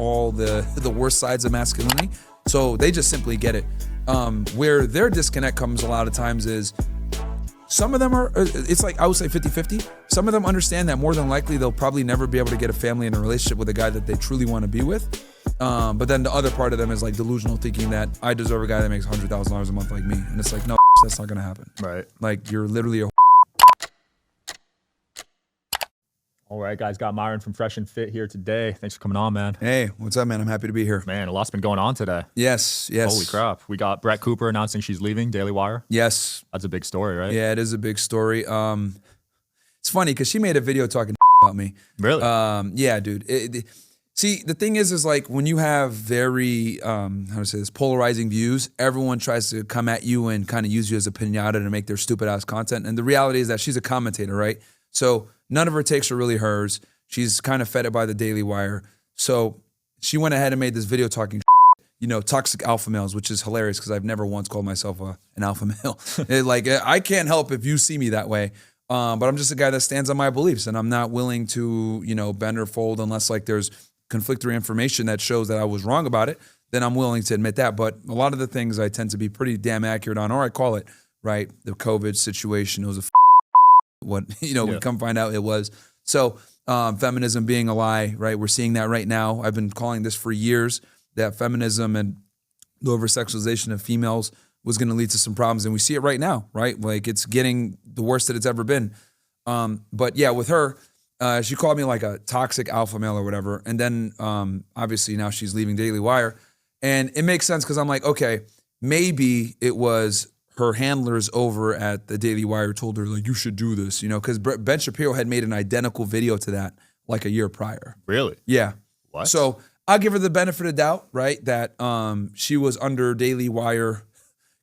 all the worst sides of masculinity. So they just simply get it. Where their disconnect comes a lot of times is some of them are, it's like, I would say 50-50. Some of them understand that more than likely they'll probably never be able to get a family and a relationship with a guy that they truly want to be with. But then the other part of them is like delusional thinking that I deserve a guy that makes $100,000 a month like me. And it's like, no, that's not going to happen. Right. Like, you're literally a All right, guys, got Myron from Fresh and Fit here today. Thanks for coming on, man. Hey, what's up, man? I'm happy to be here. Man, a lot's been going on today. Yes. Holy crap. We got Brett Cooper announcing she's leaving Daily Wire. Yes. That's a big story, right? Yeah, it is a big story. It's funny because she made a video talking about me. Really? Yeah, dude. See, the thing is like when you have very, how to say this, polarizing views, everyone tries to come at you and kind of use you as a pinata to make their stupid ass content. And the reality is that she's a commentator, right? So none of her takes are really hers. She's kind of fed it by the Daily Wire. So she went ahead and made this video talking, toxic alpha males, which is hilarious because I've never once called myself an alpha male. I can't help if you see me that way. But I'm just a guy that stands on my beliefs, and I'm not willing to, bend or fold unless like there's conflictory information that shows that I was wrong about it. Then I'm willing to admit that. But a lot of the things I tend to be pretty damn accurate on, or I call it, right, the COVID situation, it was we come find out it was. So feminism being a lie, right? We're seeing that right now. I've been calling this for years, that feminism and the over-sexualization of females was going to lead to some problems. And we see it right now, right? Like it's getting the worst that it's ever been. But yeah, with her, she called me like a toxic alpha male or whatever. And then obviously now she's leaving Daily Wire. And it makes sense because I'm like, okay, maybe it was her handlers over at the Daily Wire told her, like, you should do this, because Ben Shapiro had made an identical video to that like a year prior. Really? Yeah. What? So I'll give her the benefit of doubt, right, that she was under Daily Wire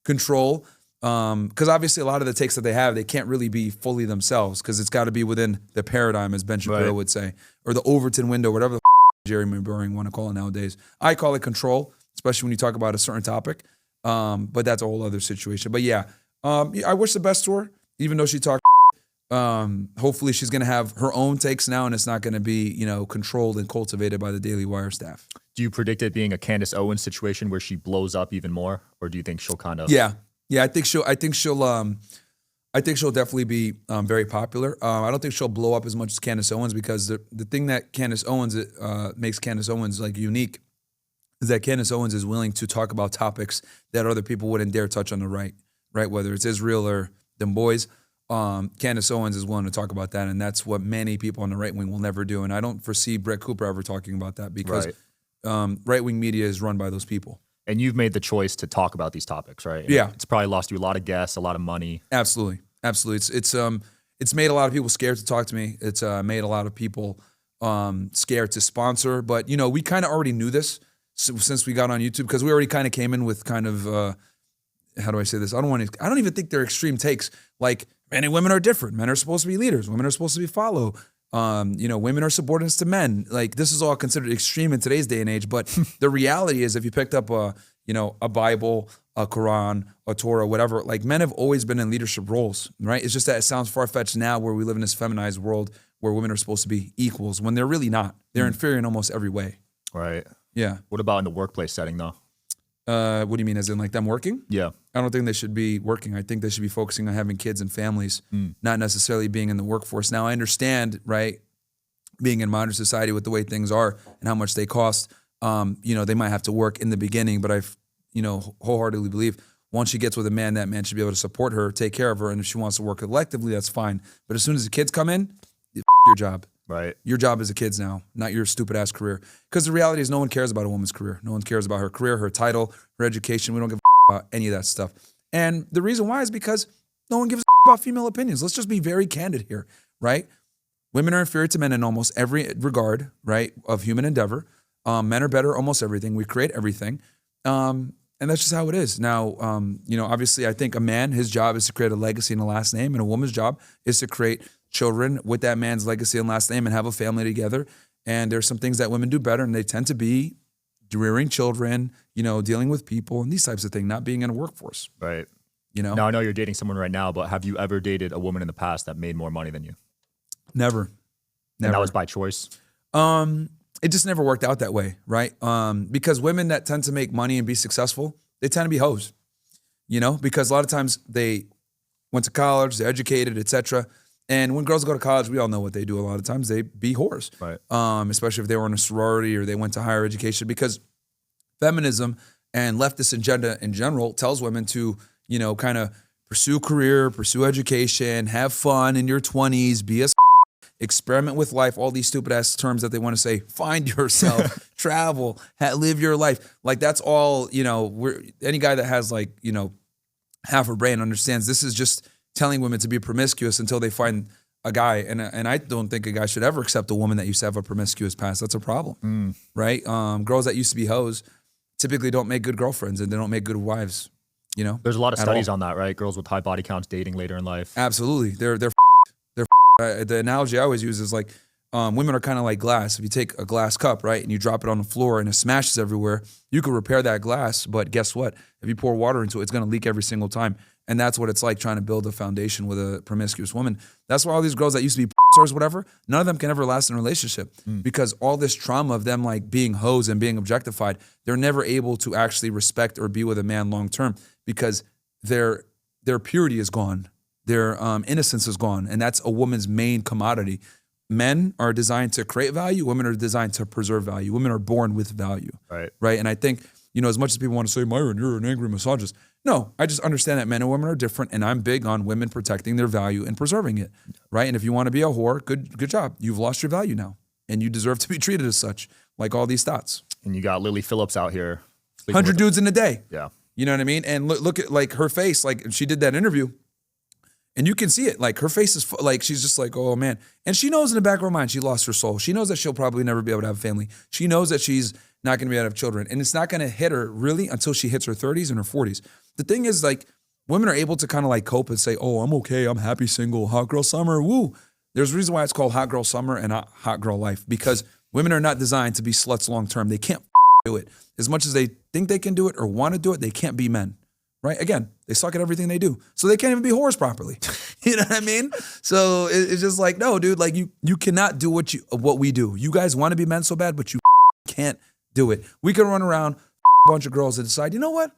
control. Because obviously a lot of the takes that they have, they can't really be fully themselves because it's got to be within the paradigm, as Ben Shapiro would say, or the Overton window, whatever the gerrymandering want to call it nowadays. I call it control, especially when you talk about a certain topic. But that's a whole other situation. But yeah, I wish the best to her, even though she talked. Hopefully she's going to have her own takes now, and it's not going to be, controlled and cultivated by the Daily Wire staff. Do you predict it being a Candace Owens situation where she blows up even more, or do you think she'll kind of? Yeah, I think she'll definitely be very popular. I don't think she'll blow up as much as Candace Owens because the thing that Candace Owens makes Candace Owens like unique is that Candace Owens is willing to talk about topics that other people wouldn't dare touch on the right? Whether it's Israel or them boys, Candace Owens is willing to talk about that, and that's what many people on the right wing will never do. And I don't foresee Brett Cooper ever talking about that because right wing media is run by those people. And you've made the choice to talk about these topics, right? And yeah, it's probably lost you a lot of guests, a lot of money. Absolutely. It's made a lot of people scared to talk to me. It's made a lot of people scared to sponsor. But we kind of already knew this since we got on YouTube because we already kind of came in with kind of how do I say this? I don't even think they're extreme takes. Like men and women are different. Men are supposed to be leaders. Women are supposed to be follow. Women are subordinates to men. Like this is all considered extreme in today's day and age. But the reality is, if you picked up a Bible, a Quran, a Torah, whatever, like men have always been in leadership roles, right? It's just that it sounds far-fetched now where we live in this feminized world where women are supposed to be equals when they're really not. They're inferior in almost every way. Right. Yeah. What about in the workplace setting though? What do you mean, as in like them working? Yeah. I don't think they should be working. I think they should be focusing on having kids and families, not necessarily being in the workforce. Now, I understand, right, being in modern society with the way things are and how much they cost, they might have to work in the beginning, but I wholeheartedly believe once she gets with a man, that man should be able to support her, take care of her, and if she wants to work collectively, that's fine. But as soon as the kids come in, your job. Right. Your job is the kids now, not your stupid ass career. Because the reality is no one cares about a woman's career. No one cares about her career, her title, her education. We don't give a about any of that stuff. And the reason why is because no one gives a about female opinions. Let's just be very candid here, right? Women are inferior to men in almost every regard, right, of human endeavor. Men are better at almost everything. We create everything. And that's just how it is. Now, obviously I think a man, his job is to create a legacy and a last name, and a woman's job is to create children with that man's legacy and last name and have a family together. And there's some things that women do better, and they tend to be rearing children, dealing with people and these types of things, not being in a workforce. Right. Now I know you're dating someone right now, but have you ever dated a woman in the past that made more money than you? Never. And that was by choice? it just never worked out that way, right? Because women that tend to make money and be successful, they tend to be hoes, you know, because a lot of times they went to college, they're educated, etc. And when girls go to college, we all know what they do. A lot of times they be whores, Right. Especially if they were in a sorority or they went to higher education, because feminism and leftist agenda in general tells women to, you know, kind of pursue career, pursue education, have fun in your 20s, be a experiment with life, all these stupid ass terms that they want to say, find yourself, travel, live your life. Like that's all, you know, any guy that has like, you know, half a brain understands this is just telling women to be promiscuous until they find a guy. And I don't think a guy should ever accept a woman that used to have a promiscuous past. That's a problem, right? Girls that used to be hoes typically don't make good girlfriends and they don't make good wives, you know? There's a lot of studies on that, right? Girls with high body counts dating later in life. Absolutely. They're the analogy I always use is like women are kind of like glass. If you take a glass cup, right, and you drop it on the floor and it smashes everywhere, you can repair that glass, but guess what? If you pour water into it, it's going to leak every single time. And that's what it's like trying to build a foundation with a promiscuous woman. That's why all these girls that used to be stars, whatever, none of them can ever last in a relationship because all this trauma of them like being hoes and being objectified, they're never able to actually respect or be with a man long term because their purity is gone. Their innocence is gone, and that's a woman's main commodity. Men are designed to create value. Women are designed to preserve value. Women are born with value, right? And I think, you know, as much as people want to say, Myron, you're an angry misogynist. No, I just understand that men and women are different, and I'm big on women protecting their value and preserving it, right? And if you want to be a whore, good job. You've lost your value now, and you deserve to be treated as such, like all these thoughts. And you got Lily Phillips out here. 100 dudes in a day. Yeah. You know what I mean? And look at like her face, like she did that interview. And you can see it, like her face is like, she's just like, oh man. And she knows in the back of her mind, she lost her soul. She knows that she'll probably never be able to have a family. She knows that she's not gonna be able to have children. And it's not gonna hit her really until she hits her 30s and her 40s. The thing is like, women are able to kind of like cope and say, oh, I'm okay, I'm happy single, hot girl summer, woo. There's a reason why it's called hot girl summer and not hot girl life, because women are not designed to be sluts long-term. They can't do it. As much as they think they can do it or want to do it, they can't be men. Right? Again, they suck at everything they do. So they can't even be whores properly. You know what I mean? So it's just like, no, dude, like you cannot do what we do. You guys want to be men so bad, but you can't do it. We can run around a bunch of girls and decide, you know what?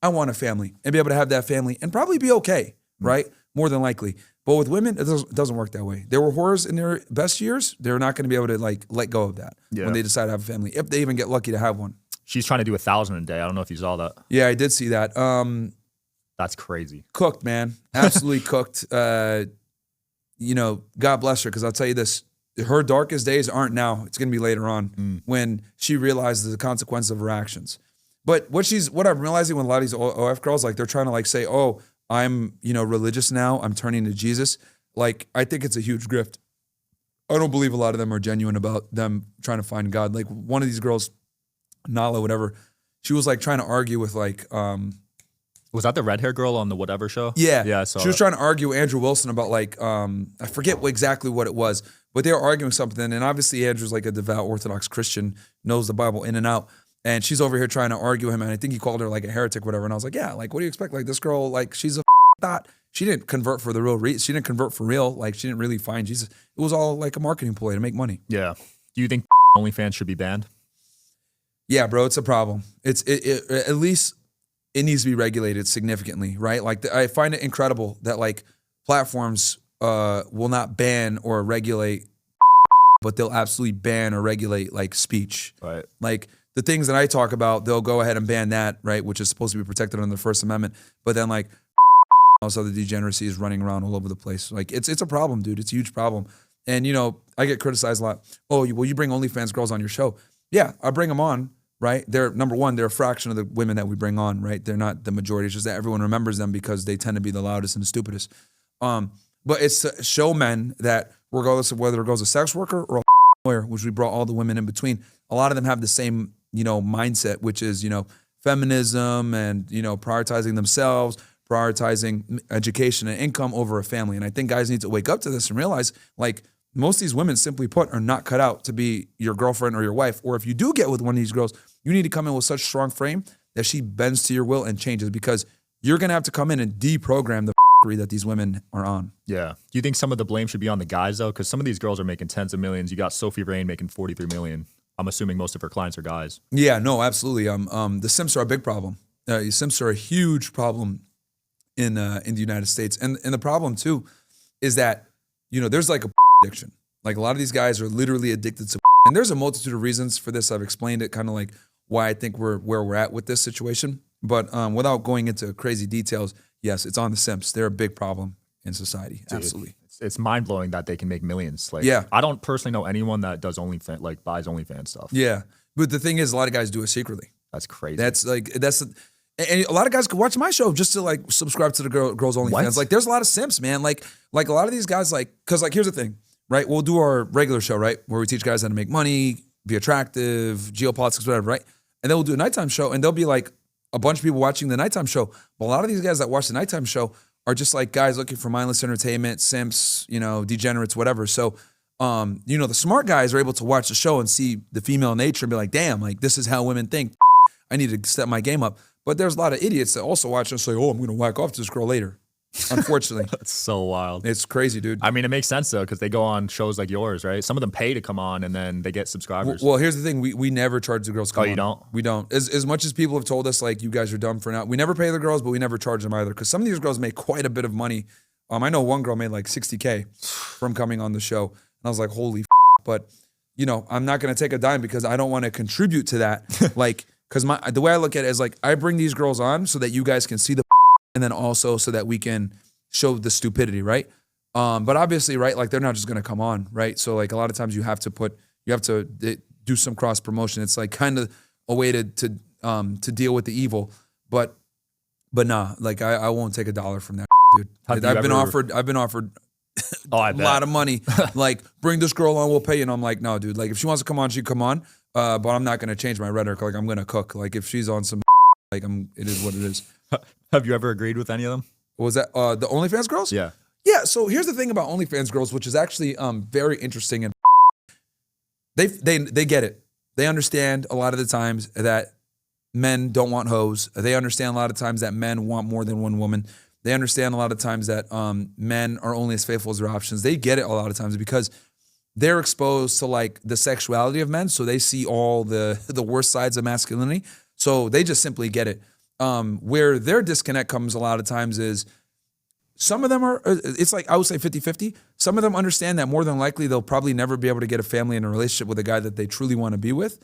I want a family and be able to have that family and probably be okay, right? More than likely. But with women, it doesn't work that way. They were whores in their best years. They're not going to be able to like let go of that when they decide to have a family, if they even get lucky to have one. She's trying to do 1,000 a day. I don't know if you saw that. Yeah, I did see that. That's crazy. Cooked, man. Absolutely cooked. You know, God bless her, because I'll tell you this, her darkest days aren't now. It's going to be later on when she realizes the consequences of her actions. But what I'm realizing when a lot of these OF girls, like they're trying to like say, oh, I'm, you know, religious now, I'm turning to Jesus. Like, I think it's a huge grift. I don't believe a lot of them are genuine about them trying to find God. Like one of these girls, Nala, whatever, she was like trying to argue with like, was that the red hair girl on the whatever show? Yeah. Yeah, I saw she was trying to argue with Andrew Wilson about like, I forget exactly what it was, but they were arguing something. And obviously Andrew's like a devout Orthodox Christian, knows the Bible in and out. And she's over here trying to argue with him. And I think he called her like a heretic, whatever. And I was like, yeah, like, what do you expect? Like this girl, like she's a thought. She didn't convert for the real reason. She didn't convert for real. Like she didn't really find Jesus. It was all like a marketing ploy to make money. Yeah. Do you think OnlyFans should be banned? Yeah, bro, it's a problem. At least it needs to be regulated significantly, right? Like I find it incredible that like platforms will not ban or regulate, but they'll absolutely ban or regulate like speech. Right. Like the things that I talk about, they'll go ahead and ban that, right? Which is supposed to be protected under the First Amendment. But then like all this other degeneracy is running around all over the place. Like it's a problem, dude. It's a huge problem. And you know, I get criticized a lot. Oh, well, you bring OnlyFans girls on your show. Yeah, I bring them on. Right? They're number one, they're a fraction of the women that we bring on, right? They're not the majority. It's just that everyone remembers them because they tend to be the loudest and the stupidest. But it's to show men that regardless of whether it goes a sex worker or a lawyer, which we brought all the women in between, a lot of them have the same, you know, mindset, which is, you know, feminism and, you know, prioritizing themselves, prioritizing education and income over a family. And I think guys need to wake up to this and realize, like, most of these women, simply put, are not cut out to be your girlfriend or your wife. Or if you do get with one of these girls, you need to come in with such strong frame that she bends to your will and changes, because you're going to have to come in and deprogram the that these women are on. Yeah. Do you think some of the blame should be on the guys, though? Because some of these girls are making tens of millions. You got Sophie Rain making $43 million. I'm assuming most of her clients are guys. Yeah, no, absolutely. The simps are a big problem. Simps are a huge problem in the United States, and the problem too is that there's like a addiction. Like a lot of these guys are literally addicted to, and there's a multitude of reasons for this. I've explained it, kind of like why I think we're where we're at with this situation. But without going into crazy details, yes, it's on the simps. They're a big problem in society. Dude, absolutely. It's mind blowing that they can make millions. Like, yeah, I don't personally know anyone that does OnlyFans, like buys OnlyFans stuff. Yeah, but the thing is, a lot of guys do it secretly. That's crazy. And a lot of guys could watch my show just to like subscribe to the girls OnlyFans. Like, there's a lot of simps, man. Like a lot of these guys, because here's the thing, right? We'll do our regular show, right, where we teach guys how to make money, be attractive, geopolitics, whatever, right? And then we'll do a nighttime show, and there'll be like a bunch of people watching the nighttime show. But a lot of these guys that watch the nighttime show are just like guys looking for mindless entertainment, simps, degenerates, whatever. So, the smart guys are able to watch the show and see the female nature and be like, damn, like this is how women think. I need to step my game up. But there's a lot of idiots that also watch and say, oh, I'm going to whack off to this girl later. Unfortunately. That's so wild. It's crazy, dude. I mean, it makes sense though, because they go on shows like yours, right? Some of them pay to come on and then they get subscribers. Well, here's the thing. We never charge the girls to come on. You don't? We don't. As much as people have told us, like, you guys are dumb for now, we never pay the girls, but we never charge them either. Because some of these girls make quite a bit of money. I know one girl made like $60K from coming on the show. And I was like, holy but, I'm not going to take a dime because I don't want to contribute to that. Like, because the way I look at it is like, I bring these girls on so that you guys can see the and then also so that we can show the stupidity, right? But obviously, right, like they're not just gonna come on, right? So like a lot of times you have to do some cross promotion. It's like kind of a way to deal with the evil. But nah, like I won't take $1 from that, dude. I've been offered a lot of money. Like, bring this girl on, we'll pay you. And I'm like, no, dude. Like, if she wants to come on, she come on. But I'm not gonna change my rhetoric. Like, I'm gonna cook. Like, if she's on some, like, it is what it is. Have you ever agreed with any of them? What was that? The OnlyFans Girls? Yeah. Yeah. So here's the thing about OnlyFans Girls, which is actually very interesting, and they get it. They understand a lot of the times that men don't want hoes. They understand a lot of times that men want more than one woman. They understand a lot of times that men are only as faithful as their options. They get it a lot of times because they're exposed to like the sexuality of men, so they see all the worst sides of masculinity. So they just simply get it. Where their disconnect comes a lot of times is some of them are, it's like, I would say 50-50. Some of them understand that more than likely they'll probably never be able to get a family and a relationship with a guy that they truly want to be with.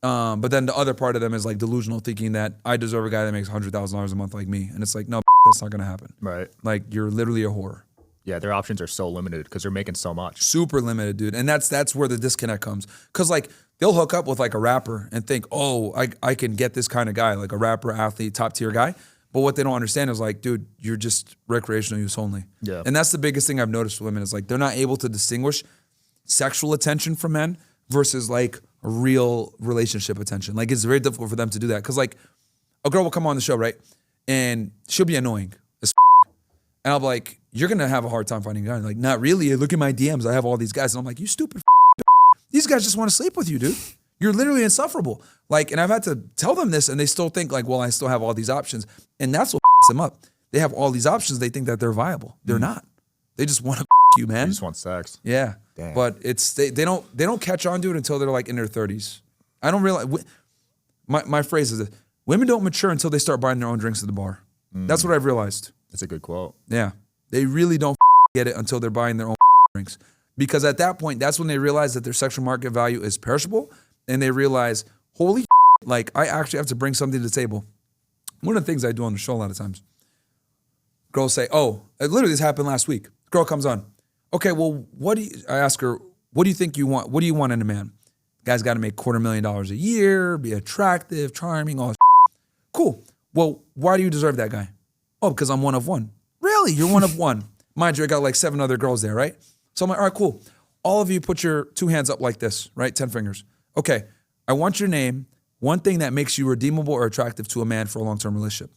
But then the other part of them is like delusional, thinking that I deserve a guy that makes $100,000 a month like me. And it's like, no, that's not going to happen. Right. Like, you're literally a whore. Yeah, their options are so limited because they're making so much. Super limited, dude. And that's where the disconnect comes. Because like, they'll hook up with like a rapper and think, oh, I can get this kind of guy, like a rapper, athlete, top tier guy. But what they don't understand is like, dude, you're just recreational use only. Yeah. And that's the biggest thing I've noticed with women is like, they're not able to distinguish sexual attention from men versus like a real relationship attention. Like, it's very difficult for them to do that. Because like, a girl will come on the show, right? And she'll be annoying as and I'll be like, you're going to have a hard time finding a guy. Like, not really. Look at my DMs. I have all these guys. And I'm like, you stupid these guys just want to sleep with you, dude. You're literally insufferable. Like, and I've had to tell them this, and they still think like, well, I still have all these options. And that's what them up. They have all these options. They think that they're viable. They're not. They just want to you, man. They just want sex. Yeah. Damn. But it's they don't catch on to it until they're like in their 30s. I don't realize. My phrase is this: women don't mature until they start buying their own drinks at the bar. That's what I've realized. That's a good quote. Yeah. They really don't get it until they're buying their own drinks. Because at that point, that's when they realize that their sexual market value is perishable. And they realize, holy like, I actually have to bring something to the table. One of the things I do on the show a lot of times, girls say, oh, literally this happened last week. Girl comes on. Okay, well, I ask her, what do you think you want? What do you want in a man? Guy's got to make $250,000 a year, be attractive, charming, all this. Cool. Well, why do you deserve that guy? Oh, because I'm one of one. Really? You're one of one. Mind you, I got like 7 other girls there, right? So I'm like, all right, cool. All of you put your 2 hands up like this, right? 10 fingers. Okay, I want your name, one thing that makes you redeemable or attractive to a man for a long-term relationship.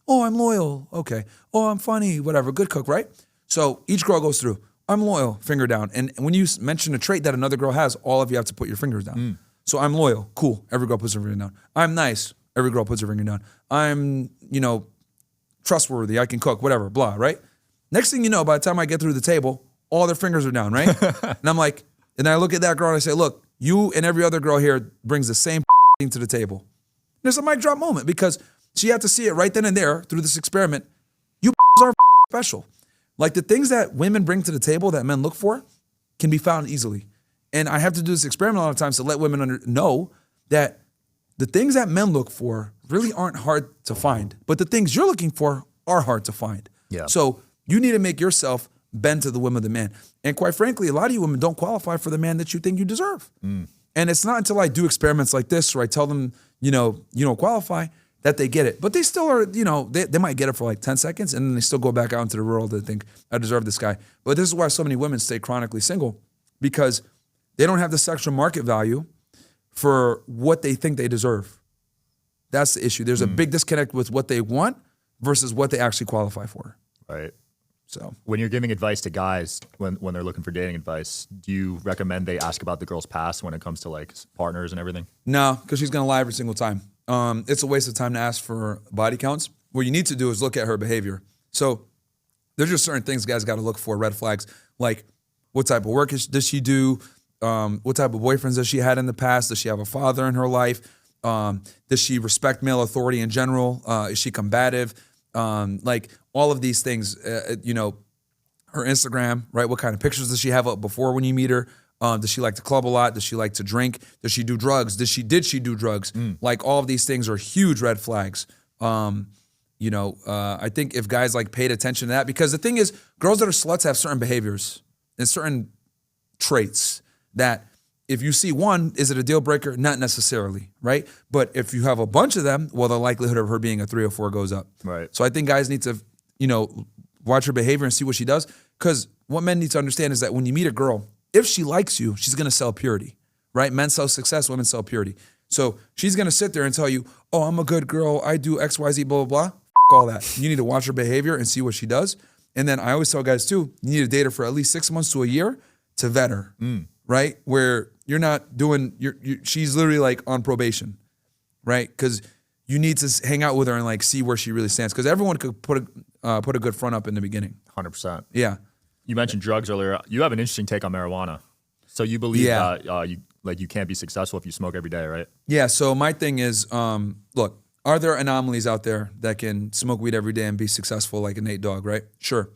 Oh, I'm loyal. Okay. Oh, I'm funny, whatever. Good cook, right? So each girl goes through, I'm loyal, finger down. And when you mention a trait that another girl has, all of you have to put your fingers down. So I'm loyal. Cool. Every girl puts her finger down. I'm nice. Every girl puts her finger down. I'm, trustworthy. I can cook, whatever, blah, right? Next thing you know, by the time I get through the table, all their fingers are down, right? And I'm like, and I look at that girl and I say, look, you and every other girl here brings the same thing to the table. There's a mic drop moment because she had to see it right then and there through this experiment. You are special. Like the things that women bring to the table that men look for can be found easily. And I have to do this experiment a lot of times to let women know that the things that men look for really aren't hard to find, but the things you're looking for are hard to find. Yeah. So you need to make yourself bend to the whim of the man. And quite frankly, a lot of you women don't qualify for the man that you think you deserve. And it's not until I do experiments like this where I tell them, you don't qualify, that they get it. But they still are, they might get it for like 10 seconds and then they still go back out into the world and think, I deserve this guy. But this is why so many women stay chronically single, because they don't have the sexual market value for what they think they deserve. That's the issue. There's a big disconnect with what they want versus what they actually qualify for. Right. So when you're giving advice to guys, when they're looking for dating advice, do you recommend they ask about the girl's past when it comes to like partners and everything? No, because she's going to lie every single time. It's a waste of time to ask for body counts. What you need to do is look at her behavior. So there's just certain things guys got to look for, red flags, like what type of work does she do? What type of boyfriends has she had in the past? Does she have a father in her life? Does she respect male authority in general? Is she combative? Like all of these things, her Instagram, right? What kind of pictures does she have up before when you meet her? Does she like to club a lot? Does she like to drink? Does she do drugs? Did she do drugs? Like all of these things are huge red flags. I think if guys like paid attention to that, because the thing is, girls that are sluts have certain behaviors and certain traits that if you see one, is it a deal breaker? Not necessarily, right? But if you have a bunch of them, well, the likelihood of her being a 3 or 4 goes up. Right. So I think guys need to, watch her behavior and see what she does. Because what men need to understand is that when you meet a girl, if she likes you, she's going to sell purity, right? Men sell success, women sell purity. So she's going to sit there and tell you, oh, I'm a good girl, I do X, Y, Z, blah, blah, blah. All that. You need to watch her behavior and see what she does. And then I always tell guys too, you need to date her for at least 6 months to a year to vet her, right? Where you're not doing, she's literally like on probation, right? Because you need to hang out with her and like see where she really stands. Because everyone could put a good front up in the beginning. 100%. Yeah. You mentioned drugs earlier. You have an interesting take on marijuana. So you believe that you can't be successful if you smoke every day, right? Yeah. So my thing is, look, are there anomalies out there that can smoke weed every day and be successful like a Nate Dogg, right? Sure.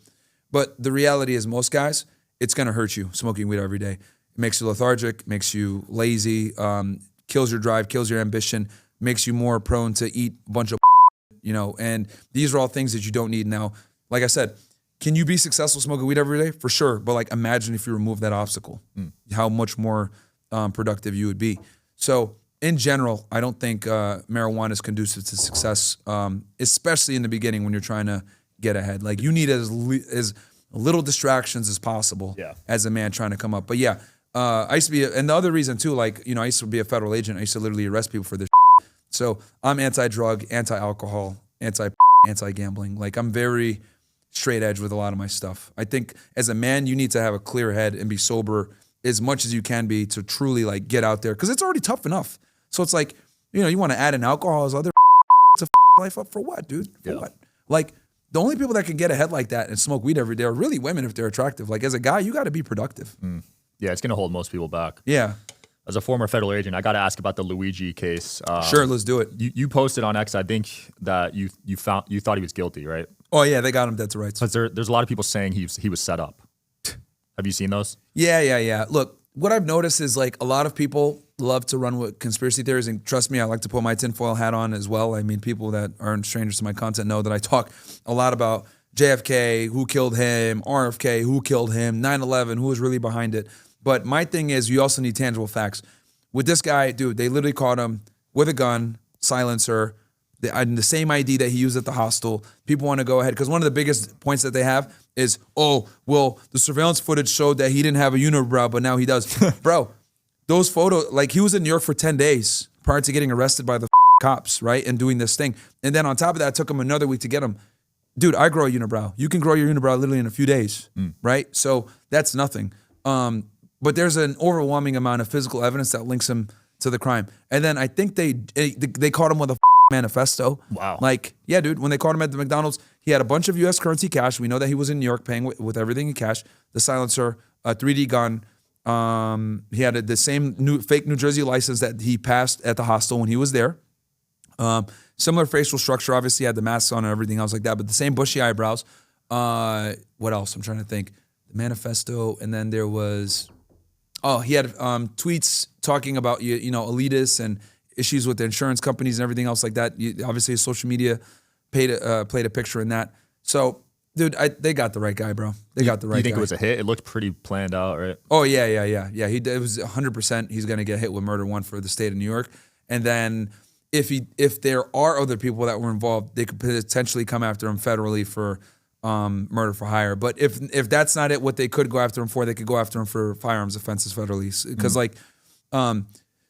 But the reality is most guys, it's going to hurt you smoking weed every day. It makes you lethargic, makes you lazy, kills your drive, kills your ambition, makes you more prone to eat a bunch of and these are all things that you don't need now. Like I said, can you be successful smoking weed every day? For sure. But like imagine if you remove that obstacle, how much more productive you would be. So in general, I don't think marijuana is conducive to success, especially in the beginning when you're trying to get ahead. Like you need as little distractions as possible as a man trying to come up. But yeah, I used to be, and the other reason too, like, I used to be a federal agent. I used to literally arrest people for this. So I'm anti-drug, anti-alcohol, anti-gambling. Like I'm very straight edge with a lot of my stuff. I think as a man, you need to have a clear head and be sober as much as you can be to truly like get out there. Cause it's already tough enough. So it's like, you want to add in alcohol as other to life up for what, dude? For what? Like the only people that can get ahead like that and smoke weed every day are really women if they're attractive. Like as a guy, you got to be productive. Yeah, it's going to hold most people back. Yeah. As a former federal agent, I got to ask about the Luigi case. Sure, let's do it. You posted on X, I think that you thought he was guilty, right? Oh yeah, they got him dead to rights. Because there's a lot of people saying he was set up. Have you seen those? Yeah. Look, what I've noticed is like a lot of people love to run with conspiracy theories, and trust me, I like to put my tinfoil hat on as well. I mean, people that aren't strangers to my content know that I talk a lot about JFK, who killed him, RFK, who killed him, 9/11, who was really behind it. But my thing is, you also need tangible facts. With this guy, dude, they literally caught him with a gun, silencer, the same ID that he used at the hostel. People want to go ahead, because one of the biggest points that they have is, oh, well, the surveillance footage showed that he didn't have a unibrow, but now he does. Bro, those photos, like he was in New York for 10 days prior to getting arrested by the cops, right, and doing this thing. And then on top of that, it took him another week to get him. Dude, I grow a unibrow. You can grow your unibrow literally in a few days, right? So that's nothing. But there's an overwhelming amount of physical evidence that links him to the crime. And then I think they caught him with a manifesto. Wow. Like, yeah, dude, when they caught him at the McDonald's, he had a bunch of U.S. currency cash. We know that he was in New York paying with everything in cash. The silencer, a 3D gun, He had the same fake New Jersey license that he passed at the hostel when he was there. Similar facial structure, obviously had the masks on and everything else like that, but the same bushy eyebrows. What else? I'm trying to think. The manifesto, and then there was, he had tweets talking about elitists and issues with the insurance companies and everything else like that. Obviously, his social media played a picture in that. So, dude, they got the right guy, bro. They got the right guy. You think it was a hit? It looked pretty planned out, right? Oh, yeah. It was 100% he's going to get hit with murder one for the state of New York. And then if there are other people that were involved, they could potentially come after him federally for murder for hire. But if that's not it, what they could go after him for, they could go after him for firearms offenses federally. Because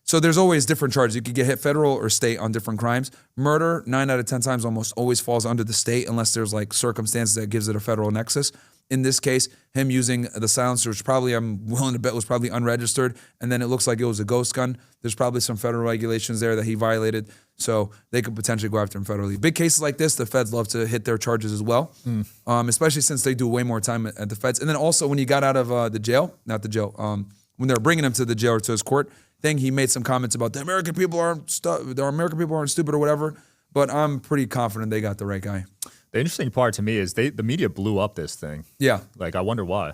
so there's always different charges. You could get hit federal or state on different crimes. Murder, 9 out of 10 times almost always falls under the state unless there's like circumstances that gives it a federal nexus. In this case, him using the silencer, which probably I'm willing to bet was probably unregistered, and then it looks like it was a ghost gun. There's probably some federal regulations there that he violated, so they could potentially go after him federally. Big cases like this, the feds love to hit their charges as well, especially since they do way more time at the feds. And then also when he got out of when they were bringing him to the jail or to his court thing, he made some comments about the American people aren't stupid or whatever. But I'm pretty confident they got the right guy. The interesting part to me is the media blew up this thing. Yeah. Like, I wonder why.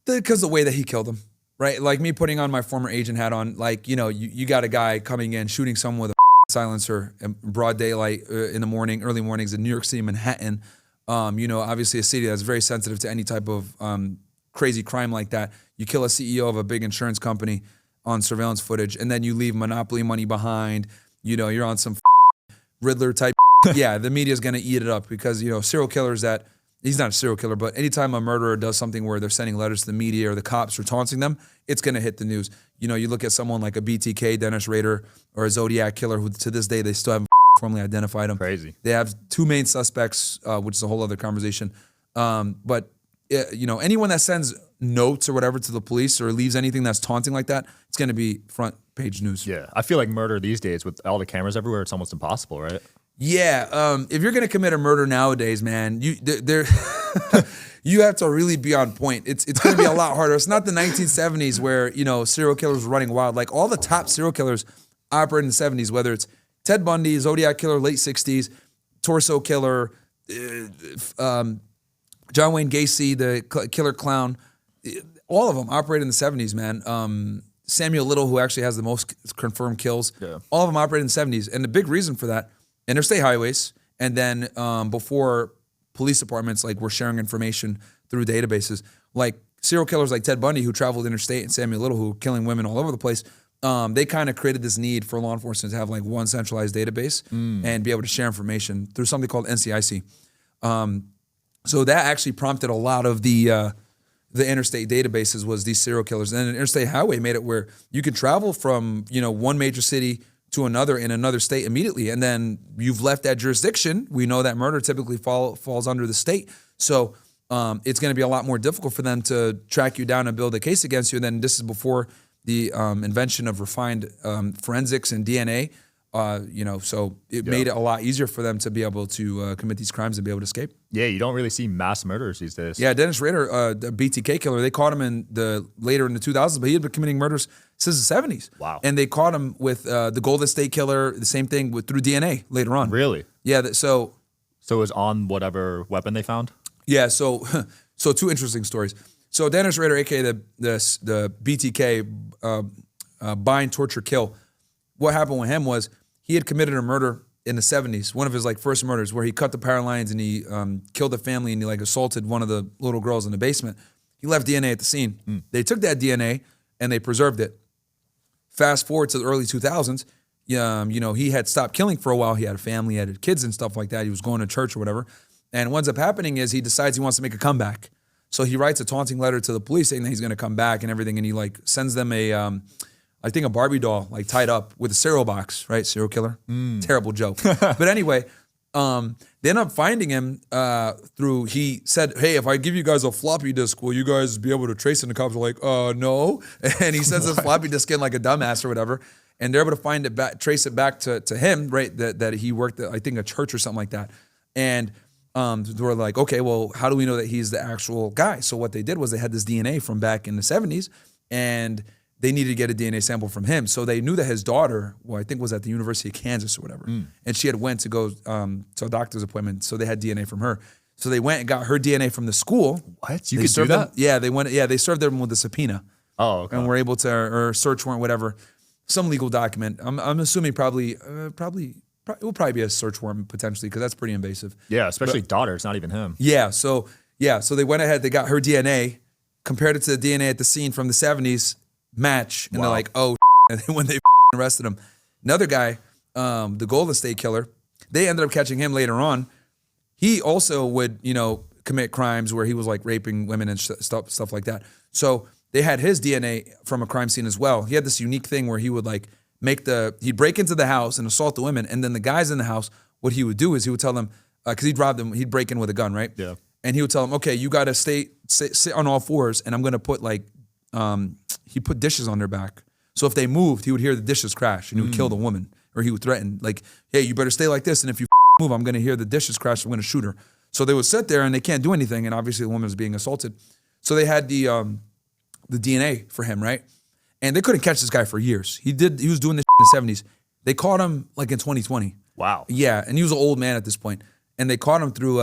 Because the way that he killed him, right? Like me putting on my former agent hat on, like, you got a guy coming in, shooting someone with a silencer in broad daylight in the morning, early mornings in New York City, Manhattan. Obviously a city that's very sensitive to any type of crazy crime like that. You kill a CEO of a big insurance company on surveillance footage, and then you leave monopoly money behind. You're on some Riddler type. Yeah, the media's gonna eat it up because serial killers that he's not a serial killer, but anytime a murderer does something where they're sending letters to the media or the cops or taunting them, it's gonna hit the news. You look at someone like a BTK, Dennis Rader, or a Zodiac killer, who to this day they still haven't formally identified him. Crazy. They have 2 main suspects, which is a whole other conversation. But anyone that sends notes or whatever to the police or leaves anything that's taunting like that, it's gonna be front page news. Yeah, I feel like murder these days with all the cameras everywhere, it's almost impossible, right? Yeah, if you're gonna commit a murder nowadays, man, you have to really be on point. It's gonna be a lot harder. It's not the 1970s where serial killers were running wild. Like all the top serial killers operated in the 70s, whether it's Ted Bundy, Zodiac killer, late 60s, Torso killer, John Wayne Gacy, the killer clown, all of them operated in the 70s, man. Samuel Little, who actually has the most confirmed kills, all of them operated in the 70s, and the big reason for that. Interstate highways, and then before police departments were sharing information through databases, like serial killers like Ted Bundy, who traveled interstate, and Samuel Little, who were killing women all over the place, they kind of created this need for law enforcement to have one centralized database and be able to share information through something called NCIC. So that actually prompted a lot of the interstate databases was these serial killers. And then an interstate highway made it where you could travel from one major city to another in another state immediately, and then you've left that jurisdiction. We know that murder typically falls under the state, so it's going to be a lot more difficult for them to track you down and build a case against you. And then this is before the invention of refined forensics and DNA. So it made it a lot easier for them to be able to commit these crimes and be able to escape. Yeah, you don't really see mass murders these days. Yeah, Dennis Rader, the BTK killer, they caught him later in the 2000s, but he had been committing murders since the 70s. Wow. And they caught him with the Golden State Killer, the same thing through DNA later on. Really? Yeah. So it was on whatever weapon they found? Yeah. So 2 interesting stories. So Dennis Rader, aka the BTK, bind, torture, kill. What happened with him was he had committed a murder in the 70s, one of his first murders, where he cut the power lines and he killed a family and he assaulted one of the little girls in the basement. He left DNA at the scene. They took that DNA and they preserved it. Fast forward to the early 2000s, he had stopped killing for a while. He had a family, he had kids and stuff like that. He was going to church or whatever. And what ends up happening is he decides he wants to make a comeback. So he writes a taunting letter to the police saying that he's going to come back and everything. And he sends them I think a Barbie doll tied up with a cereal box, right? Serial killer. Terrible joke. But anyway, they end up finding him he said, hey, if I give you guys a floppy disk, will you guys be able to trace it? And the cops are like, no. And he sends this floppy disk in like a dumbass or whatever. And they're able to find it back, trace it back to him, right? That he worked at, I think, a church or something like that. And we're like, okay, well, how do we know that he's the actual guy? So what they did was they had this DNA from back in the 70s. and they needed to get a DNA sample from him. So they knew that his daughter, well, I think was at the University of Kansas or whatever, and she had went to go to a doctor's appointment, so they had DNA from her. So they went and got her DNA from the school. What? You could do that? Yeah, they went. Yeah, they served them with a subpoena. Oh, okay. And were able to, or search warrant, whatever, some legal document. I'm assuming it will probably be a search warrant potentially, because that's pretty invasive. Yeah, especially daughter. It's not even him. Yeah, so they went ahead, they got her DNA, compared it to the DNA at the scene from the 70s, match, and they're like, oh, and then when they arrested him. Another guy, the Golden State Killer, they ended up catching him later on. He also would, commit crimes where he was like raping women and stuff like that. So they had his DNA from a crime scene as well. He had this unique thing where he would like he'd break into the house and assault the women, and then the guys in the house, what he would do is he would tell them, because he'd rob them, he'd break in with a gun, right? Yeah. And he would tell them, okay, you got to sit on all fours, and I'm going to put he put dishes on their back. So if they moved, he would hear the dishes crash, and he would kill the woman, or he would threaten, like, hey, you better stay like this, and if you move, I'm going to hear the dishes crash, I'm going to shoot her. So they would sit there, and they can't do anything, and obviously the woman was being assaulted. So they had the DNA for him, right? And they couldn't catch this guy for years. He was doing this in the 70s. They caught him like in 2020. Wow. Yeah, and he was an old man at this point. And they caught him through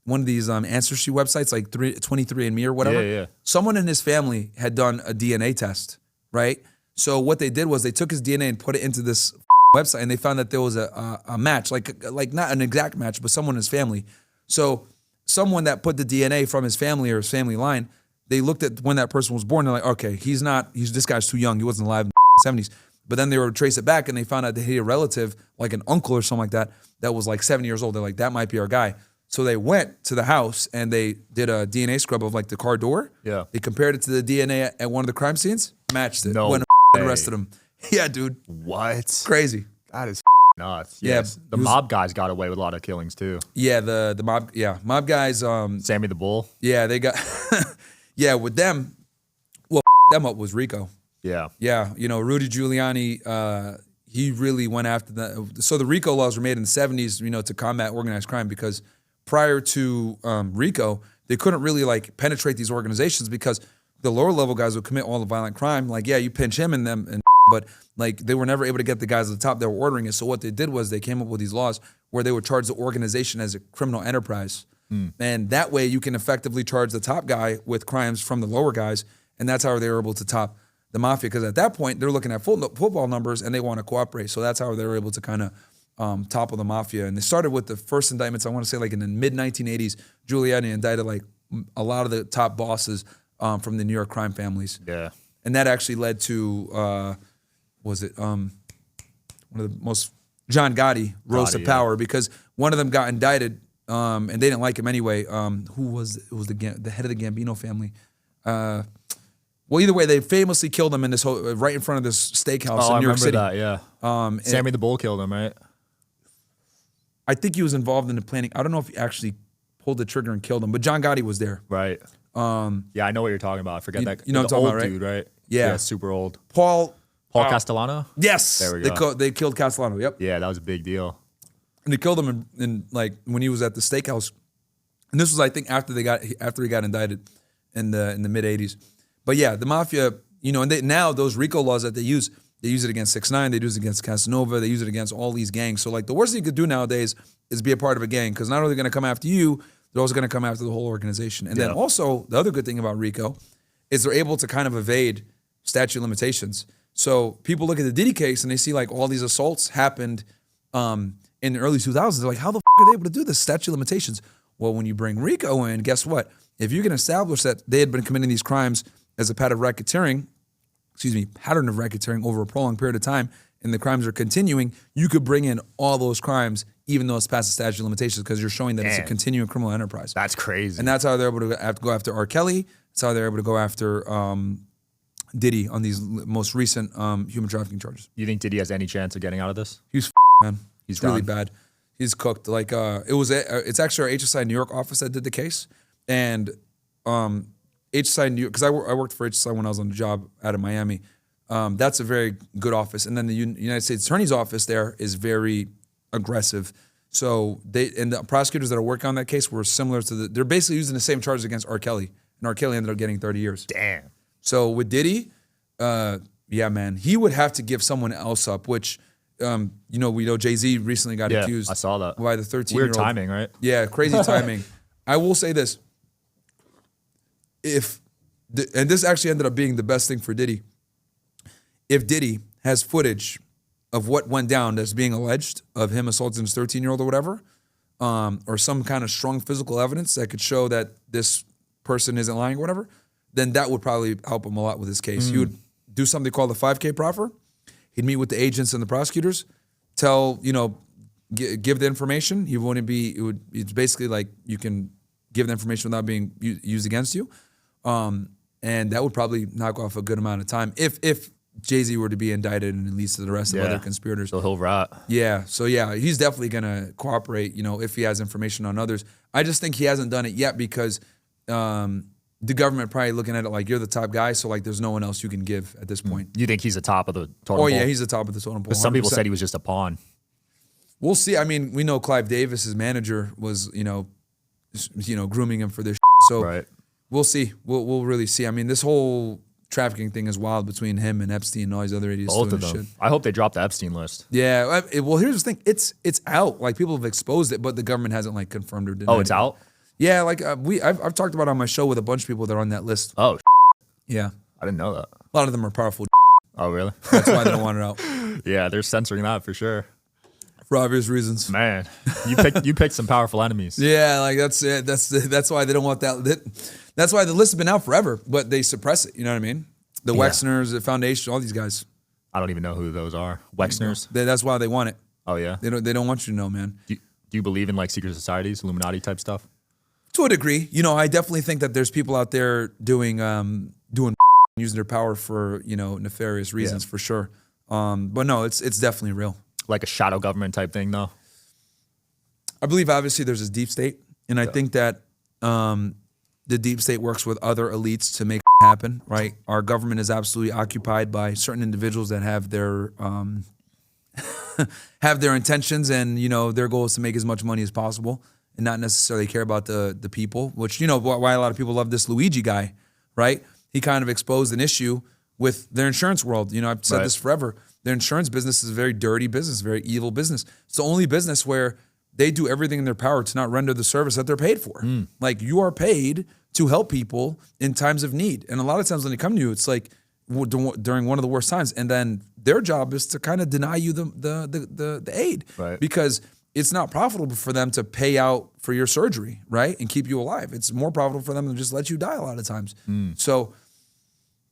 one of these Censorship websites, like 23andMe or whatever. Yeah. Someone in his family had done a DNA test, right? So what they did was they took his DNA and put it into this website, and they found that there was a match, like not an exact match, but someone in his family. So someone that put the DNA from his family or his family line, they looked at when that person was born. They're like, okay, this guy's too young. He wasn't alive in the 70s. But then they were to trace it back, and they found out they had a relative, like an uncle or something like that, that was like 70 years old. They're like, that might be our guy. So they went to the house and they did a DNA scrub of like the car door. Yeah. They compared it to the DNA at one of the crime scenes, matched it. No Went way. and arrested him. Yeah, dude. What? Crazy. That is nuts. Yeah, Yes. The mob guys got away with a lot of killings too. Yeah, the mob. Yeah, mob guys. Sammy the Bull. Yeah, they got. Yeah, with them. Well, them up was RICO. Yeah. Yeah, Rudy Giuliani. He really went after that. So the RICO laws were made in the 70s, to combat organized crime, because prior to RICO, they couldn't really like penetrate these organizations because the lower level guys would commit all the violent crime. Like, yeah, you pinch him and them, but like they were never able to get the guys at the top that were ordering it. So what they did was they came up with these laws where they would charge the organization as a criminal enterprise. And that way you can effectively charge the top guy with crimes from the lower guys. And that's how they were able to top the mafia. Because at that point, they're looking at football numbers and they want to cooperate. So that's how they were able to kind of topple the mafia. And they started with the first indictments, I want to say like in the mid-1980s, Giuliani indicted like a lot of the top bosses from the New York crime families. Yeah. And that actually led to, one of the most, John Gotti rose to power because one of them got indicted and they didn't like him anyway. Who was it? It was the head of the Gambino family. Well, either way, they famously killed him in this right in front of this steakhouse in New York City. That, yeah. Sammy the Bull killed him, right? I think he was involved in the planning. I don't know if he actually pulled the trigger and killed him, but John Gotti was there. Right. Yeah, I know what you're talking about. I forget that. You know what I'm the talking old about, right? dude, right? Yeah. Super old. Paul Castellano? Yes. There we go. They killed Castellano. Yep. Yeah, that was a big deal. And they killed him in like when he was at the steakhouse. And this was, I think, after he got indicted in the mid '80s. But yeah, the mafia, and now those RICO laws that they use it against 6ix9ine, they use it against Casanova, they use it against all these gangs. So like the worst thing you could do nowadays is be a part of a gang, because not only are they going to come after you, they're also going to come after the whole organization. And then also the other good thing about RICO is they're able to kind of evade statute of limitations. So people look at the Diddy case and they see like all these assaults happened in the early 2000s. They're like, how the are they able to do this? Statute of limitations. Well, when you bring RICO in, guess what? If you can establish that they had been committing these crimes as a pattern of racketeering over a prolonged period of time, and the crimes are continuing, you could bring in all those crimes even though it's past the statute of limitations, because you're showing that it's a continuing criminal enterprise. That's crazy. And that's how they're able to go after R. Kelly. That's how they're able to go after Diddy on these most recent human trafficking charges. You think Diddy has any chance of getting out of this? He's man. He's really bad. He's cooked. Like it's actually our HSI New York office that did the case, and HSI New York, because I worked for HSI when I was on the job out of Miami. That's a very good office, and then the United States Attorney's office there is very aggressive. So the prosecutors that are working on that case were similar to they're basically using the same charges against R. Kelly, and R. Kelly ended up getting 30 years. Damn. So with Diddy, Yeah, man. He would have to give someone else up, which, we know Jay-Z recently got accused. I saw that. By the 13-year-old. Weird timing, right? Yeah, crazy timing. I will say this. And this actually ended up being the best thing for Diddy. If Diddy has footage of what went down that's being alleged of him assaulting his 13-year-old or whatever, or some kind of strong physical evidence that could show that this person isn't lying or whatever, then that would probably help him a lot with his case. He would do something called the 5K proffer. He'd meet with the agents and the prosecutors, give the information. He wouldn't be, it's basically like you can give the information without being used against you. And that would probably knock off a good amount of time if Jay-Z were to be indicted and released to the rest of other conspirators. So he'll rot. Yeah. So yeah, he's definitely gonna cooperate, if he has information on others. I just think he hasn't done it yet because the government probably looking at it like you're the top guy, so like there's no one else you can give at this point. You think he's the top of the totem pole? Oh yeah, he's the top of the totem pole. Some people said he was just a pawn. We'll see. I mean, we know Clive Davis, his manager, was grooming him for this. So we'll see. We'll really see. I mean, this whole trafficking thing is wild between him and Epstein and all these other idiots. Both of them. Shit. I hope they drop the Epstein list. Yeah. Well, here's the thing. It's out. Like people have exposed it, but the government hasn't like confirmed or denied. Oh, it's out? Yeah. Like I've talked about it on my show with a bunch of people that are on that list. Oh. Yeah. I didn't know that. A lot of them are powerful. Oh, really? That's why they don't want it out. Yeah, they're censoring that for sure. For obvious reasons. Man, you picked some powerful enemies. Yeah, like that's it. That's why they don't want that. That's why the list has been out forever, but they suppress it. You know what I mean? The Wexners, the Foundation, all these guys. I don't even know who those are. Wexners? That's why they want it. Oh yeah. They don't want you to know, man. Do you believe in like secret societies, Illuminati type stuff? To a degree, I definitely think that there's people out there doing using their power for nefarious reasons for sure. But no, it's definitely real. Like a shadow government type thing, though? I believe obviously there's a deep state, and I think that the deep state works with other elites to make happen, right? Our government is absolutely occupied by certain individuals that have their have their intentions, and their goal is to make as much money as possible and not necessarily care about the people, which why a lot of people love this Luigi guy, right? He kind of exposed an issue with their insurance world. I've said this forever. Their insurance business is a very dirty business, very evil business. It's the only business where they do everything in their power to not render the service that they're paid for. Like you are paid to help people in times of need. And a lot of times when they come to you, it's like during one of the worst times. And then their job is to kind of deny you the aid. Right. Because it's not profitable for them to pay out for your surgery, right? And keep you alive. It's more profitable for them to just let you die a lot of times. So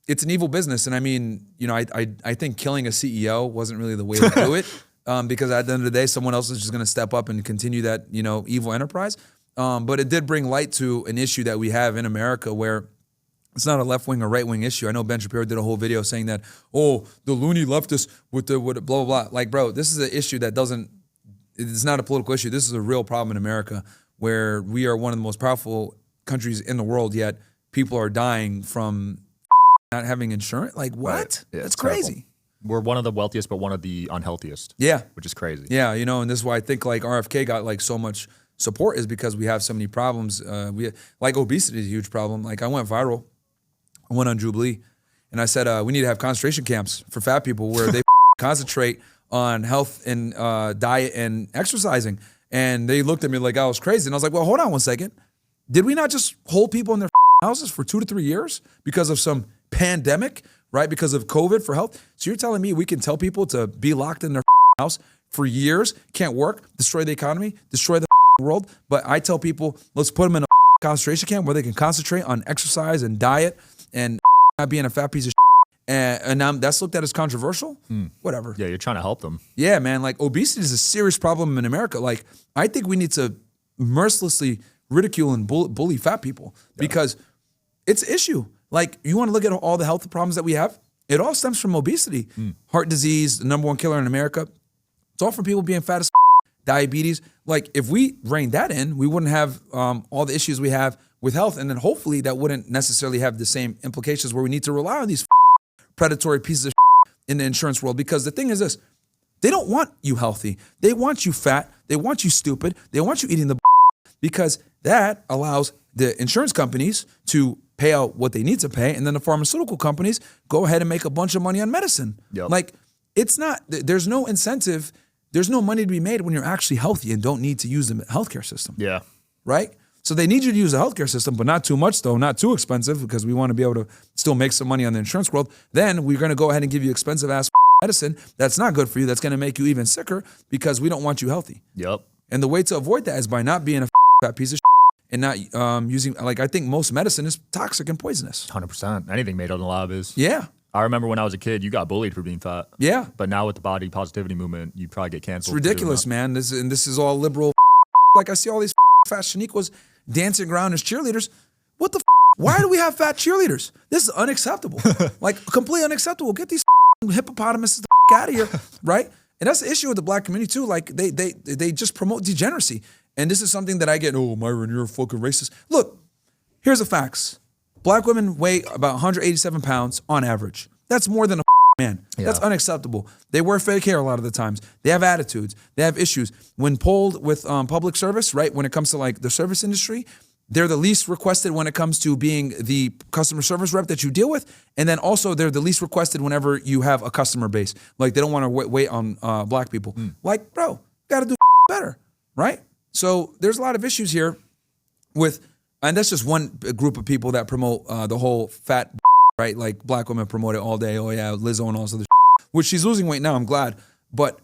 it's an evil business. And I mean, I think killing a CEO wasn't really the way to do it because at the end of the day, someone else is just going to step up and continue that, evil enterprise. But it did bring light to an issue that we have in America where it's not a left-wing or right-wing issue. I know Ben Shapiro did a whole video saying that, the loony leftists with blah, blah, blah. Like, bro, this is an issue that it's not a political issue. This is a real problem in America where we are one of the most powerful countries in the world, yet people are dying from not having insurance. Like, what? Right. Yeah, that's crazy. Terrible. We're one of the wealthiest, but one of the unhealthiest. Yeah. Which is crazy. Yeah, and this is why I think like RFK got like so much support is because we have so many problems. Like obesity is a huge problem. Like I went viral. I went on Jubilee and I said, we need to have concentration camps for fat people where they concentrate on health and diet and exercising. And they looked at me like I was crazy. And I was like, well, hold on one second. Did we not just hold people in their houses for 2 to 3 years because of some pandemic, right? Because of COVID for health? So you're telling me we can tell people to be locked in their house for years, can't work, destroy the economy, destroy the world. But I tell people, let's put them in a concentration camp where they can concentrate on exercise and diet and not being a fat piece of and that's looked at as controversial. Whatever. Yeah, you're trying to help them. Yeah, man. Like obesity is a serious problem in America. Like I think we need to mercilessly ridicule and bully fat people because it's an issue. Like you want to look at all the health problems that we have. It all stems from obesity, heart disease, the #1 killer in America. It's all from people being fat as diabetes. Like if we rein that in, we wouldn't have all the issues we have with health. And then hopefully that wouldn't necessarily have the same implications where we need to rely on these predatory pieces of in the insurance world. Because the thing is this, they don't want you healthy. They want you fat. They want you stupid. They want you eating the because that allows the insurance companies to pay out what they need to pay, and then the pharmaceutical companies go ahead and make a bunch of money on medicine. Yep. Like, it's not, there's no incentive, there's no money to be made when you're actually healthy and don't need to use the healthcare system. Yeah. Right? So they need you to use the healthcare system, but not too much though, not too expensive, because we want to be able to still make some money on the insurance world. Then we're going to go ahead and give you expensive ass medicine that's not good for you, that's going to make you even sicker because we don't want you healthy. Yep. And the way to avoid that is by not being a fat piece of and not using, like, I think most medicine is toxic and poisonous. 100%. Anything made out in the lab is. Yeah. I remember when I was a kid, you got bullied for being fat. Yeah. But now with the body positivity movement, you probably get canceled. It's ridiculous, man. This is all liberal. Like, I see all these fat Shaniquas dancing around as cheerleaders. What the Why do we have fat cheerleaders? This is unacceptable. Like, completely unacceptable. Get these hippopotamuses the out of here, right? And that's the issue with the black community too. Like, they just promote degeneracy. And this is something that I get, oh, Myron, you're a fucking racist. Look, here's the facts. Black women weigh about 187 pounds on average. That's more than a man. Yeah. That's unacceptable. They wear fake hair a lot of the times. They have attitudes. They have issues. When polled with public service, right, when it comes to like the service industry, they're the least requested when it comes to being the customer service rep that you deal with. And then also they're the least requested whenever you have a customer base. Like, they don't want to wait on black people. Like, bro, gotta do better, right? So there's a lot of issues here with, and that's just one group of people that promote the whole fat, right? Like, black women promote it all day. Oh yeah, Lizzo and all this other which she's losing weight now, I'm glad. But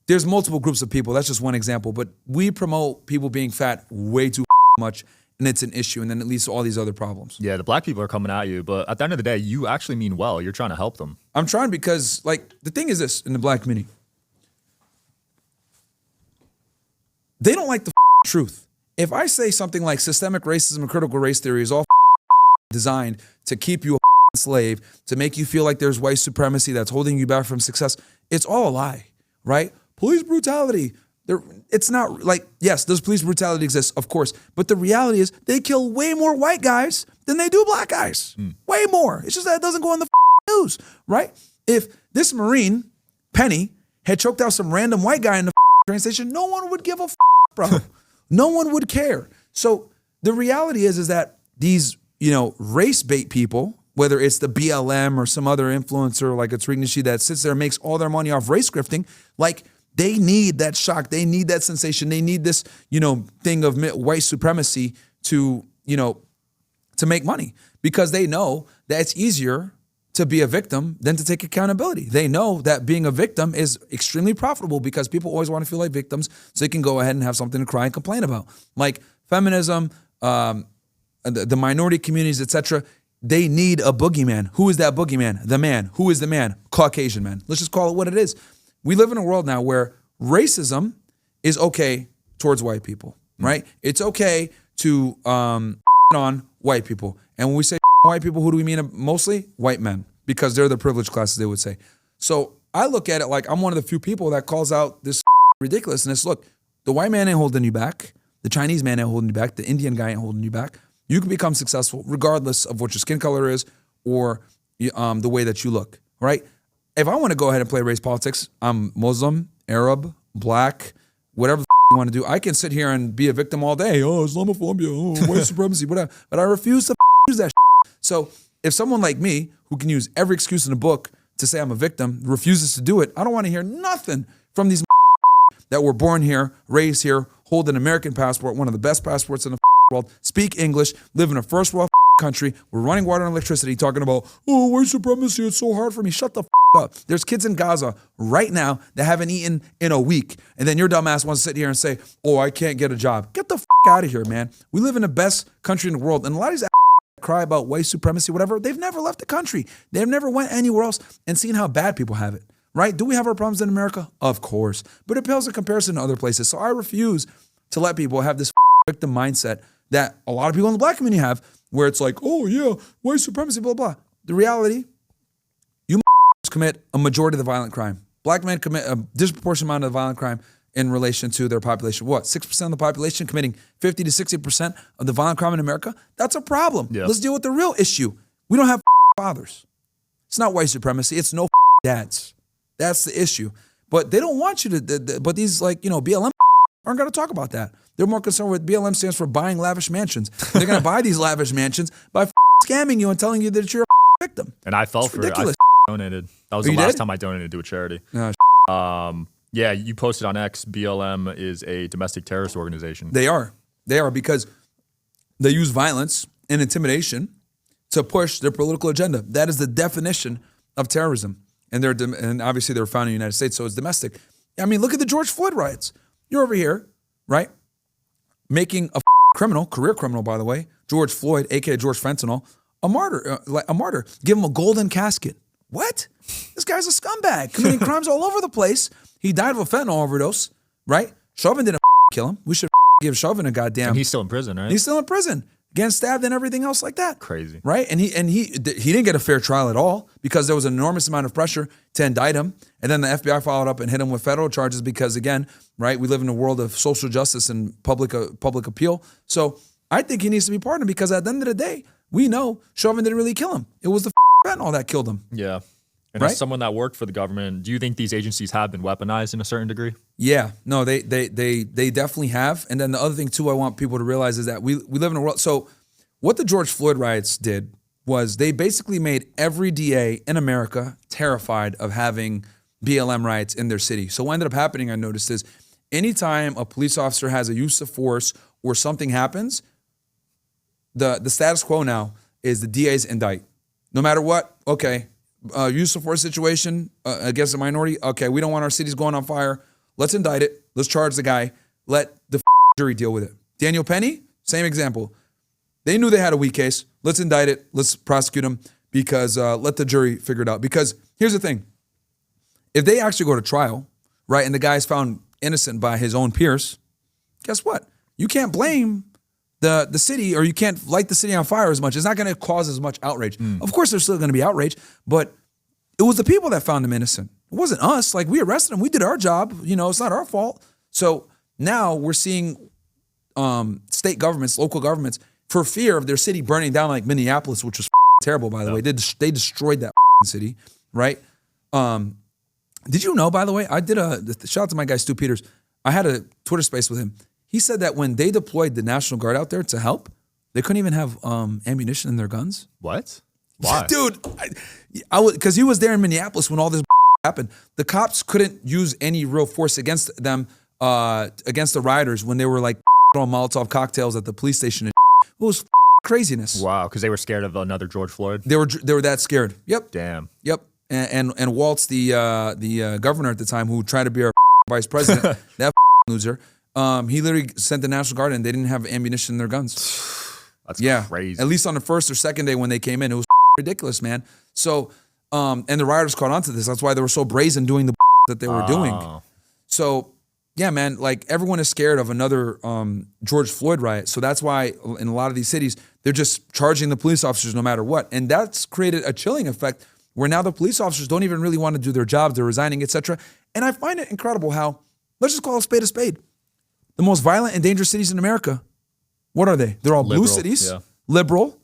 there's multiple groups of people. That's just one example. But we promote people being fat way too much, and it's an issue. And then it leads to all these other problems. Yeah, the black people are coming at you, but at the end of the day, you actually mean well. You're trying to help them. I'm trying because, like, the thing is this in the black community. They don't like the truth. If I say something like systemic racism and critical race theory is all designed to keep you a slave, to make you feel like there's white supremacy that's holding you back from success, it's all a lie, right? Police brutality. It's not like, yes, does police brutality exist? Of course. But the reality is they kill way more white guys than they do black guys. Way more. It's just that it doesn't go in the news, right? If this Marine, Penny, had choked out some random white guy in the train station, no one would give a bro. No one would care. So the reality is that these, race bait people, whether it's the BLM or some other influencer like a H3H3 that sits there and makes all their money off race grifting, like, they need that shock. They need that sensation. They need this, thing of white supremacy to make money, because they know that it's easier to be a victim than to take accountability. They know that being a victim is extremely profitable because people always want to feel like victims, so they can go ahead and have something to cry and complain about. Like feminism, the minority communities, etc. They need a boogeyman. Who is that boogeyman? The man. Who is the man? Caucasian man. Let's just call it what it is. We live in a world now where racism is okay towards white people, right? It's okay to on white people. And when we say white people, who do we mean mostly? White men, because they're the privileged classes, they would say. So I look at it like I'm one of the few people that calls out this ridiculousness. Look, the white man ain't holding you back. The Chinese man ain't holding you back. The Indian guy ain't holding you back. You can become successful regardless of what your skin color is or the way that you look, right? If I want to go ahead and play race politics, I'm Muslim, Arab, black, whatever you want to do. I can sit here and be a victim all day. Oh, Islamophobia, oh, white supremacy, whatever. But I refuse to use that. So if someone like me, who can use every excuse in the book to say I'm a victim, refuses to do it, I don't want to hear nothing from these that were born here, raised here, hold an American passport, one of the best passports in the world, speak English, live in a first world country, we're running water and electricity, talking about, oh, white supremacy, it's so hard for me. Shut the up. There's kids in Gaza right now that haven't eaten in a week. And then your dumbass wants to sit here and say, oh, I can't get a job. Get the out of here, man. We live in the best country in the world. And a lot of these cry about white supremacy, whatever, they've never left the country. They've never went anywhere else and seen how bad people have it, right? Do we have our problems in America? Of course. But it pales in comparison to other places. So I refuse to let people have this victim mindset that a lot of people in the black community have, where it's like, oh yeah, white supremacy, blah, blah. The reality, you commit a majority of the violent crime. Black men commit a disproportionate amount of violent crime in relation to their population. What, 6% of the population committing 50 to 60% of the violent crime in America? That's a problem. Yeah. Let's deal with the real issue. We don't have fathers. It's not white supremacy. It's no dads. That's the issue. But they don't want you to, but these BLM aren't going to talk about that. They're more concerned with BLM stands for buying lavish mansions. They're going to buy these lavish mansions by scamming you and telling you that you're a victim. And I fell It's for ridiculous. it. I donated. That was the last time I donated to a charity. Yeah, you posted on X, BLM is a domestic terrorist organization. They are. They are because they use violence and intimidation to push their political agenda. That is the definition of terrorism. And and obviously they were founded in the United States, so it's domestic. I mean, look at the George Floyd riots. You're over here, right? Making a criminal, career criminal, by the way, George Floyd, aka George Fentanyl, a martyr. Give him a golden casket. What? This guy's a scumbag, committing crimes all over the place. He died of a fentanyl overdose, right? Chauvin didn't kill him. We should give Chauvin a goddamn. And he's still in prison, right? He's still in prison, getting stabbed and everything else like that. Crazy, right? And he didn't get a fair trial at all because there was an enormous amount of pressure to indict him, and then the FBI followed up and hit him with federal charges because, again, right? We live in a world of social justice and public appeal. So I think he needs to be pardoned because at the end of the day, we know Chauvin didn't really kill him. It was the fentanyl that killed him. Yeah. And as someone that worked for the government, do you think these agencies have been weaponized in a certain degree? Yeah, no, they definitely have. And then the other thing too, I want people to realize is that we live in a world. So what the George Floyd riots did was they basically made every DA in America terrified of having BLM riots in their city. So what ended up happening, I noticed, is anytime a police officer has a use of force or something happens, the status quo now is the DAs indict. No matter what, okay. Use of force situation against a minority. Okay, we don't want our cities going on fire. Let's indict it. Let's charge the guy. Let the jury deal with it. Daniel Penny, same example. They knew they had a weak case. Let's indict it. Let's prosecute him because let the jury figure it out. Because here's the thing. If they actually go to trial, right, and the guy's found innocent by his own peers, guess what? You can't blame the city, or you can't light the city on fire as much. It's not going to cause as much outrage. Of course, there's still going to be outrage, but it was the people that found him innocent. It wasn't us. Like, we arrested him. We did our job. You know, it's not our fault. So now we're seeing state governments, local governments, for fear of their city burning down, like Minneapolis, which was terrible, by the way. They destroyed that city, right? Did you know, by the way, I did shout out to my guy, Stu Peters. I had a Twitter space with him. He said that when they deployed the National Guard out there to help, they couldn't even have ammunition in their guns. What? Why? Dude, because he was there in Minneapolis when all this happened. The cops couldn't use any real force against them, against the rioters when they were like throwing Molotov cocktails at the police station. It was craziness. Wow, because they were scared of another George Floyd? They were that scared. Yep. Damn. Yep. And Waltz, the governor at the time, who tried to be our vice president, that loser, he literally sent the National Guard and they didn't have ammunition in their guns. That's crazy. At least on the first or second day when they came in, it was ridiculous, man. So, and the rioters caught on to this. That's why they were so brazen doing the that they were doing. So, yeah, man, like everyone is scared of another George Floyd riot. So that's why in a lot of these cities, they're just charging the police officers no matter what. And that's created a chilling effect where now the police officers don't even really want to do their jobs. They're resigning, etc. And I find it incredible how, let's just call a spade a spade. The most violent and dangerous cities in America, what are they? They're all liberal, blue cities, yeah. Liberal,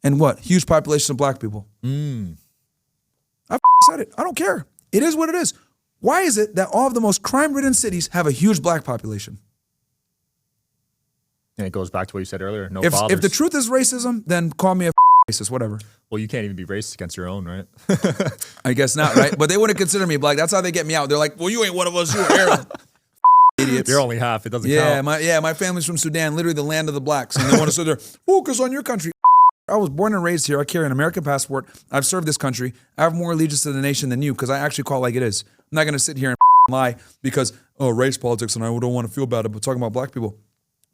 and what? Huge population of black people. I said it. I don't care. It is what it is. Why is it that all of the most crime-ridden cities have a huge black population? And it goes back to what you said earlier. No If fathers. the truth is racism, then call me a racist, whatever. Well, you can't even be racist against your own, right? I guess not, right? But they wouldn't consider me black. That's how they get me out. They're like, well, you ain't one of us. You're Arab. Idiots. You're only half. It doesn't count. My family's from Sudan, literally the land of the blacks. And they want to sit there, focus on your country. I was born and raised here. I carry an American passport. I've served this country. I have more allegiance to the nation than you because I actually call it like it is. I'm not going to sit here and lie because, race politics and I don't want to feel bad about talking about black people.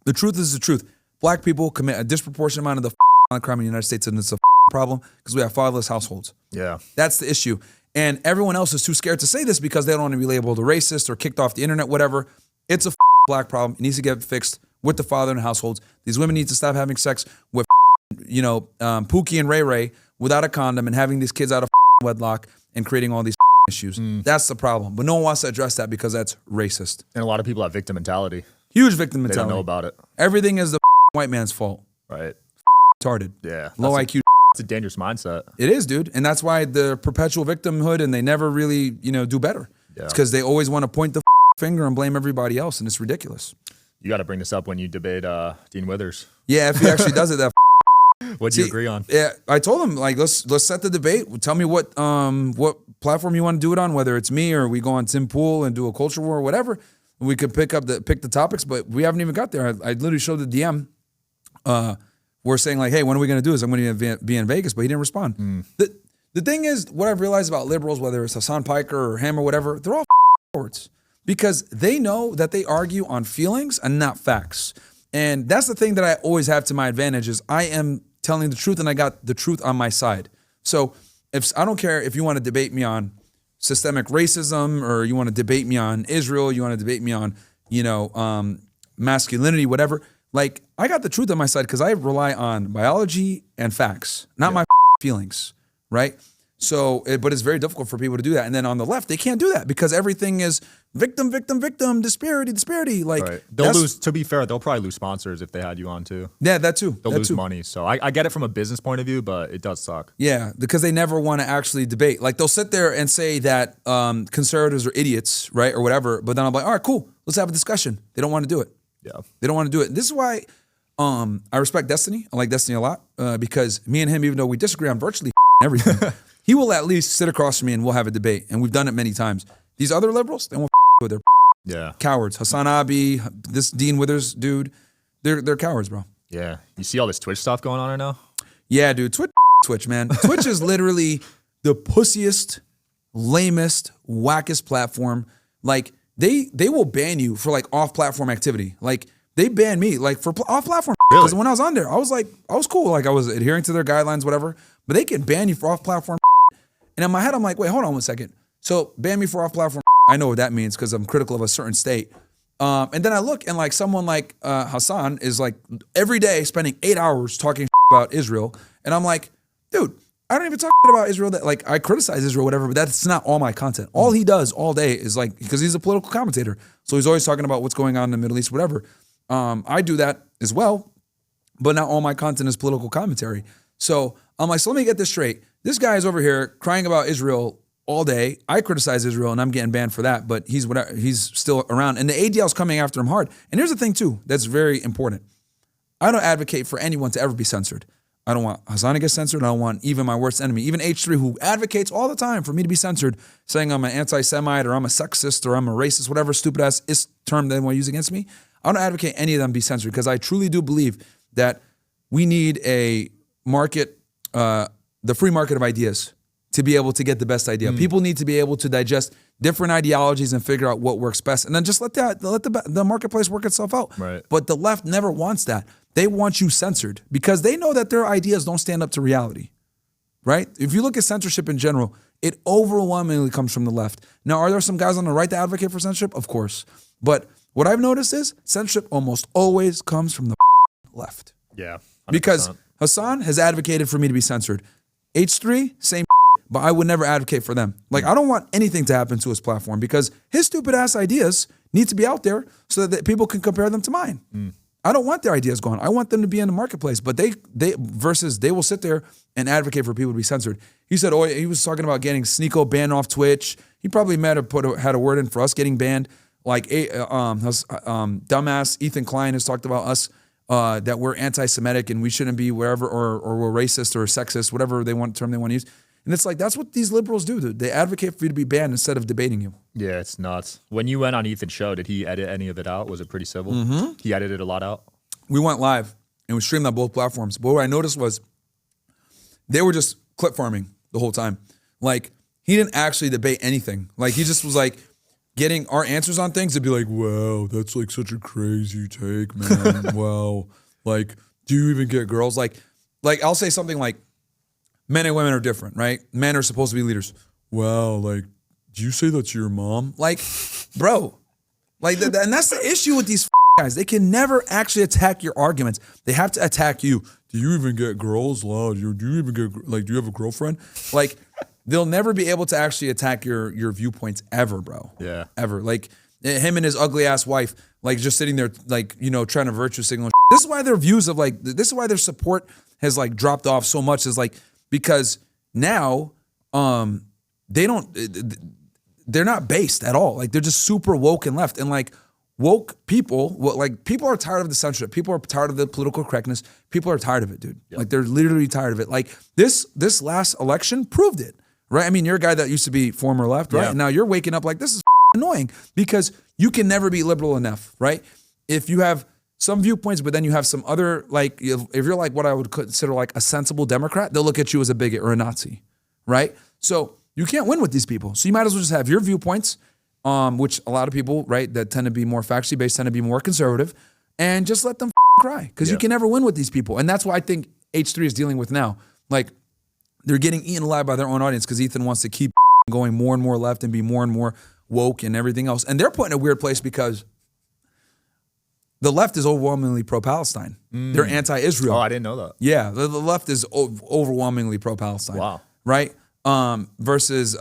The truth is the truth. Black people commit a disproportionate amount of the crime in the United States, and it's a problem because we have fatherless households. Yeah. That's the issue. And everyone else is too scared to say this because they don't want to be labeled a racist or kicked off the internet, whatever. It's a black problem. It needs to get fixed with the father in the households. These women need to stop having sex with, Pookie and Ray Ray without a condom and having these kids out of wedlock and creating all these issues. That's the problem. But no one wants to address that because that's racist. And a lot of people have victim mentality. Huge victim mentality. They don't know about it. Everything is the white man's fault. Right. Retarded. Yeah. Low IQ. It's a dangerous mindset. It is, dude. And that's why the perpetual victimhood and they never really, do better. Yeah. It's because they always want to point the finger and blame everybody else, and it's ridiculous. You got to bring this up when you debate Dean Withers. Yeah, if he actually does it, that. What'd you agree on? Yeah, I told him like let's set the debate. Tell me what platform you want to do it on, whether it's me or we go on Tim Pool and do a culture war or whatever. We could pick the topics, but we haven't even got there. I literally showed the DM. We're saying like, hey, when are we going to do this? I'm going to be in Vegas, but he didn't respond. The thing is, what I've realized about liberals, whether it's Hassan Piker or him or whatever, they're all cowards because they know that they argue on feelings and not facts. And that's the thing that I always have to my advantage is I am telling the truth and I got the truth on my side. So if I don't care if you want to debate me on systemic racism or you want to debate me on Israel, you want to debate me on, masculinity, whatever. Like I got the truth on my side because I rely on biology and facts, not my feelings, right? So, but it's very difficult for people to do that. And then on the left, they can't do that because everything is victim, disparity. Like they'll lose. To be fair, they'll probably lose sponsors if they had you on too. Yeah, that too. They'll lose money. So I get it from a business point of view, but it does suck. Yeah, because they never want to actually debate. Like they'll sit there and say that conservatives are idiots, right, or whatever. But then I'm like, all right, cool, let's have a discussion. They don't want to do it. Yeah, they don't want to do it. This is why I respect Destiny. I like Destiny a lot because me and him, even though we disagree on virtually everything. He will at least sit across from me and we'll have a debate. And we've done it many times. These other liberals, they won't with their cowards. Hassan Abi, this Dean Withers dude, they're cowards, bro. Yeah. You see all this Twitch stuff going on right now? Yeah, dude. Twitch, man. Twitch is literally the pussiest, lamest, wackest platform. Like, they will ban you for, like, off-platform activity. Like, they banned me, like, for off-platform. Because when I was on there, I was cool. Like, I was adhering to their guidelines, whatever. But they can ban you for off-platform. And in my head, I'm like, wait, hold on one second. So ban me for off-platform. I know what that means because I'm critical of a certain state. And then I look and like someone like Hassan is like every day spending 8 hours talking about Israel. And I'm like, dude, I don't even talk about Israel. That like I criticize Israel, whatever, but that's not all my content. All he does all day is like, because he's a political commentator. So he's always talking about what's going on in the Middle East, whatever. I do that as well, but not all my content is political commentary. So I'm like, so let me get this straight. This guy is over here crying about Israel all day. I criticize Israel and I'm getting banned for that, but he's still around. And the ADL's coming after him hard. And here's the thing too, that's very important. I don't advocate for anyone to ever be censored. I don't want Hassan to get censored. I don't want even my worst enemy, even H3, who advocates all the time for me to be censored, saying I'm an anti-Semite or I'm a sexist or I'm a racist, whatever stupid ass term they want to use against me. I don't advocate any of them be censored because I truly do believe that we need a market, the free market of ideas to be able to get the best idea. People need to be able to digest different ideologies and figure out what works best. And then just let the marketplace work itself out. Right. But the left never wants that. They want you censored because they know that their ideas don't stand up to reality, right? If you look at censorship in general, it overwhelmingly comes from the left. Now, are there some guys on the right that advocate for censorship? Of course. But what I've noticed is censorship almost always comes from the left. Yeah. 100%. Because Hassan has advocated for me to be censored. H3, same, but I would never advocate for them. Like, I don't want anything to happen to his platform because his stupid ass ideas need to be out there so that people can compare them to mine. I don't want their ideas gone. I want them to be in the marketplace, but they will sit there and advocate for people to be censored. He said, oh, he was talking about getting Sneeko banned off Twitch. He probably might have had a word in for us getting banned. Like, dumbass Ethan Klein has talked about us, that we're anti-Semitic and we shouldn't be wherever, or we're racist or sexist, whatever term they want to use. And it's like, that's what these liberals do. They advocate for you to be banned instead of debating you. Yeah, it's nuts. When you went on Ethan's show, did he edit any of it out? Was it pretty civil? He edited a lot out? We went live and we streamed on both platforms. But what I noticed was they were just clip farming the whole time. Like, he didn't actually debate anything. Like, he just was like getting our answers on things to be like, wow, that's like such a crazy take, man. Wow. Like, do you even get girls? Like I'll say something like, men and women are different, right? Men are supposed to be leaders. Wow, like, do you say that's your mom? Like, bro, like, and that's the issue with these guys. They can never actually attack your arguments. They have to attack you. Do you even get girls? Wow, do you even get, like, do you have a girlfriend? Like, they'll never be able to actually attack your viewpoints ever, bro. Yeah. Ever. Like, him and his ugly ass wife, like, just sitting there, like, trying to virtue signal. This is why their views of, like, this is why their support has, like, dropped off so much, is like, because now, they they're not based at all. Like they're just super woke and left. And like woke people, people are tired of the censorship. People are tired of the political correctness. People are tired of it, dude. Yep. Like they're literally tired of it. Like this last election proved it, right? I mean, you're a guy that used to be former left, right? Yeah. And now you're waking up like this is annoying because you can never be liberal enough, right? If you have some viewpoints, but then you have some other, like, if you're like what I would consider like a sensible Democrat, they'll look at you as a bigot or a Nazi, right? So you can't win with these people. So you might as well just have your viewpoints, which a lot of people, right, that tend to be more factually based, tend to be more conservative, and just let them cry because you can never win with these people. And that's what I think H3 is dealing with now. Like, they're getting eaten alive by their own audience because Ethan wants to keep going more and more left and be more and more woke and everything else. And they're put in a weird place because the left is overwhelmingly pro-Palestine. They're anti-Israel. Oh, I didn't know that. Yeah, the left is overwhelmingly pro-Palestine. Wow. Right? Versus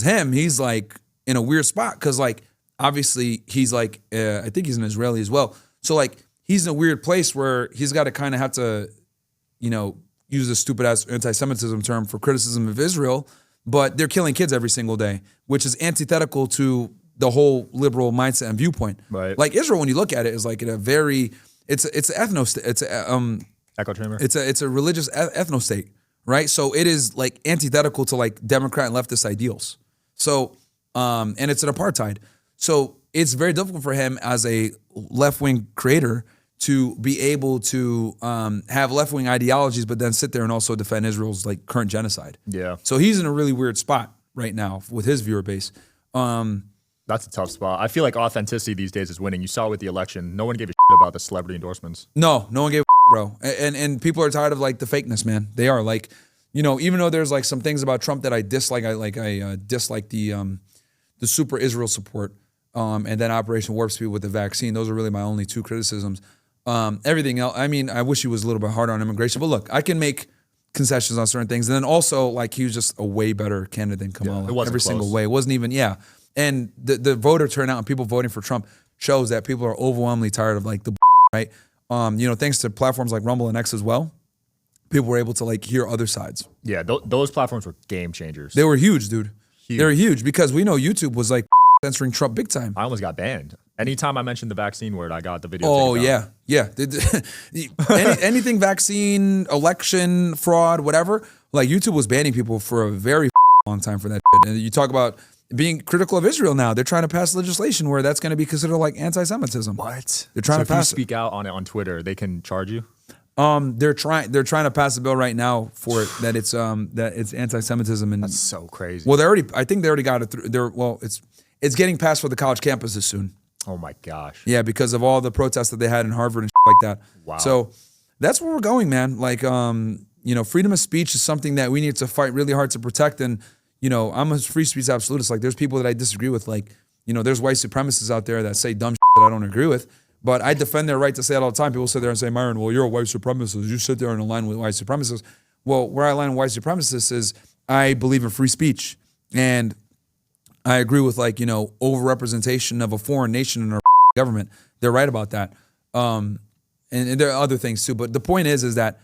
him, he's like in a weird spot because like obviously he's like I think he's an Israeli as well. So like he's in a weird place where he's got to kind of have to, use a stupid ass anti-Semitism term for criticism of Israel, but they're killing kids every single day, which is antithetical to the whole liberal mindset and viewpoint. Right. Like Israel, when you look at it, is like in a very it's echo chamber. It's a religious ethno state, right? So it is like antithetical to like Democrat and leftist ideals. So and it's an apartheid. So it's very difficult for him as a left-wing creator to be able to have left-wing ideologies, but then sit there and also defend Israel's like current genocide. Yeah. So he's in a really weird spot right now with his viewer base. That's a tough spot. I feel like authenticity these days is winning. You saw it with the election. No one gave a shit about the celebrity endorsements. No one gave a shit, bro. And people are tired of like the fakeness, man. They are like, even though there's like some things about Trump that I dislike, I dislike the super Israel support and then Operation Warp Speed with the vaccine. Those are really my only two criticisms. Everything else, I mean, I wish he was a little bit harder on immigration, but look, I can make concessions on certain things. And then also like he was just a way better candidate than Kamala every single way. It wasn't even, And the voter turnout and people voting for Trump shows that people are overwhelmingly tired of like the right. Thanks to platforms like Rumble and X as well, people were able to like hear other sides. Yeah, those platforms were game changers. They were huge, dude. They were huge because we know YouTube was like censoring Trump big time. I almost got banned. Anytime I mentioned the vaccine word, I got the video. Oh yeah. Anything vaccine, election, fraud, whatever. Like YouTube was banning people for a very long time for that shit. And you talk about being critical of Israel now. They're trying to pass legislation where that's going to be considered like anti-Semitism. What? They're trying to pass. If you speak out on it on Twitter, they can charge you. They're trying to pass a bill right now for it that it's anti-Semitism and that's so crazy. Well, I think they already got it through. It's getting passed for the college campuses soon. Oh my gosh. Yeah, because of all the protests that they had in Harvard and shit like that. Wow. So that's where we're going, man. Like freedom of speech is something that we need to fight really hard to protect. And I'm a free speech absolutist. Like there's people that I disagree with. Like, there's white supremacists out there that say dumb shit that I don't agree with. But I defend their right to say it all the time. People sit there and say, Myron, well, you're a white supremacist. You sit there and align with white supremacists. Well, where I align with white supremacists is I believe in free speech. And I agree with overrepresentation of a foreign nation in our government. They're right about that. And there are other things too. But the point is that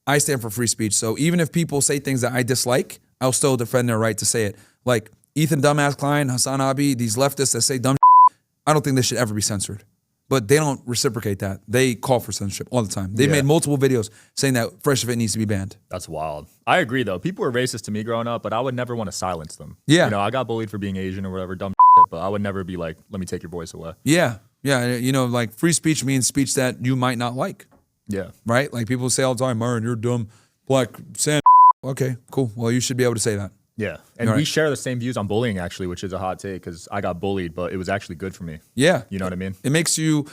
I stand for free speech. So even if people say things that I dislike, I'll still defend their right to say it. Like Ethan Dumbass Klein, Hassan Abi, these leftists that say dumb shit, I don't think they should ever be censored. But they don't reciprocate that. They call for censorship all the time. They made multiple videos saying that Fresh Fit needs to be banned. That's wild. I agree though. People were racist to me growing up, but I would never want to silence them. Yeah. I got bullied for being Asian or whatever, dumb shit, but I would never be like, let me take your voice away. Yeah. Yeah. Like free speech means speech that you might not like. Yeah. Right? Like people say all the time, Myron, you're dumb, black, sand. Okay, cool. Well, you should be able to say that. Yeah. And we share the same views on bullying actually, which is a hot take because I got bullied, but it was actually good for me. Yeah. You know what I mean? It makes you...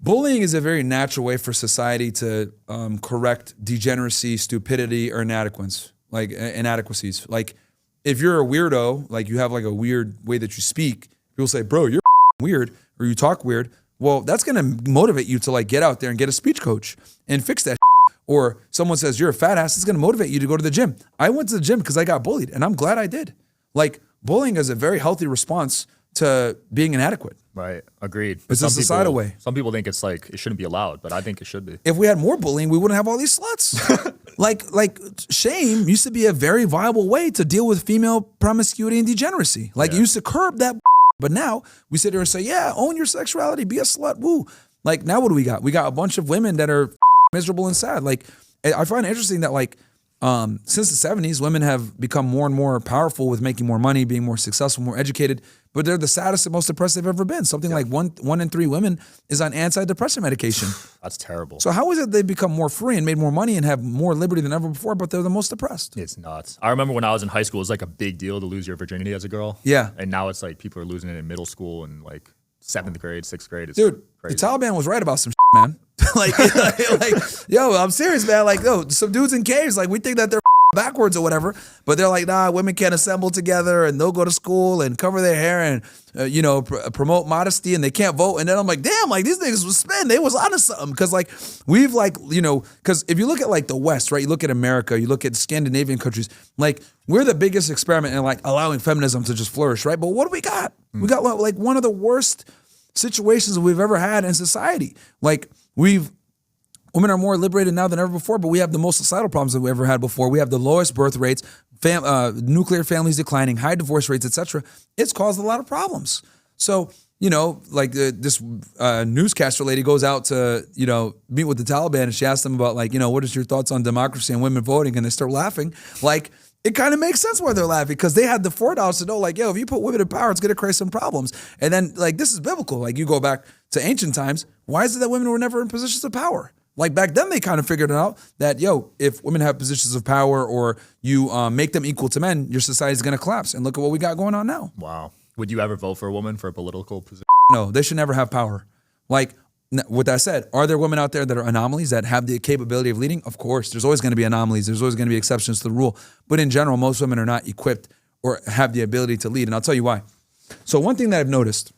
Bullying is a very natural way for society to correct degeneracy, stupidity, or inadequacies. Like if you're a weirdo, like you have like a weird way that you speak, people say, bro, you're weird, or you talk weird. Well, that's gonna motivate you to like get out there and get a speech coach and fix that. Or someone says you're a fat ass, it's gonna motivate you to go to the gym. I went to the gym because I got bullied, and I'm glad I did. Like bullying is a very healthy response to being inadequate. Right. Agreed. It's a societal way. Some people think it's like it shouldn't be allowed, but I think it should be. If we had more bullying, we wouldn't have all these sluts. Like shame used to be a very viable way to deal with female promiscuity and degeneracy. Like, you used to curb that, but now we sit here and say, yeah, own your sexuality, be a slut, woo. Like, now what do we got? We got a bunch of women that are miserable and sad. Like, I find it interesting that, like, since the 70s, women have become more and more powerful with making more money, being more successful, more educated, but they're the saddest and most depressed they've ever been. Something like one in 3 women is on antidepressant medication. That's terrible. So how is it they become more free and made more money and have more liberty than ever before, but they're the most depressed? It's nuts. I remember when I was in high school, it was like a big deal to lose your virginity as a girl. Yeah. And now it's like people are losing it in middle school and like 7th grade, 6th grade. It's Dude, crazy. the Taliban was right about some man. like, yo, I'm serious, man. Like, yo, some dudes in caves, like, we think that they're backwards or whatever, but they're like, nah, women can't assemble together and they'll go to school and cover their hair and, promote modesty and they can't vote. And then I'm like, damn, like, these niggas was spin. They was onto something. Cause like, we've like, cause if you look at like the West, right, you look at America, you look at Scandinavian countries, like, we're the biggest experiment in like allowing feminism to just flourish, right? But what do we got? We got like one of the worst situations we've ever had in society. Like, women are more liberated now than ever before, but we have the most societal problems that we ever had before. We have the lowest birth rates, nuclear families declining, high divorce rates, etc. It's caused a lot of problems. So, like this newscaster lady goes out to, meet with the Taliban and she asks them about like, what is your thoughts on democracy and women voting? And they start laughing. Like, it kind of makes sense why they're laughing because they had the foreknowledge to know like, yo, if you put women in power, it's going to create some problems. And then like, this is biblical. Like you go back to ancient times. Why is it that women were never in positions of power? Like back then they kind of figured out that, yo, if women have positions of power or you make them equal to men, your society is going to collapse. And look at what we got going on now. Wow. Would you ever vote for a woman for a political position? No, they should never have power. Like, with that said, are there women out there that are anomalies that have the capability of leading? Of course, there's always going to be anomalies. There's always going to be exceptions to the rule. But in general, most women are not equipped or have the ability to lead. And I'll tell you why. So one thing that I've noticed,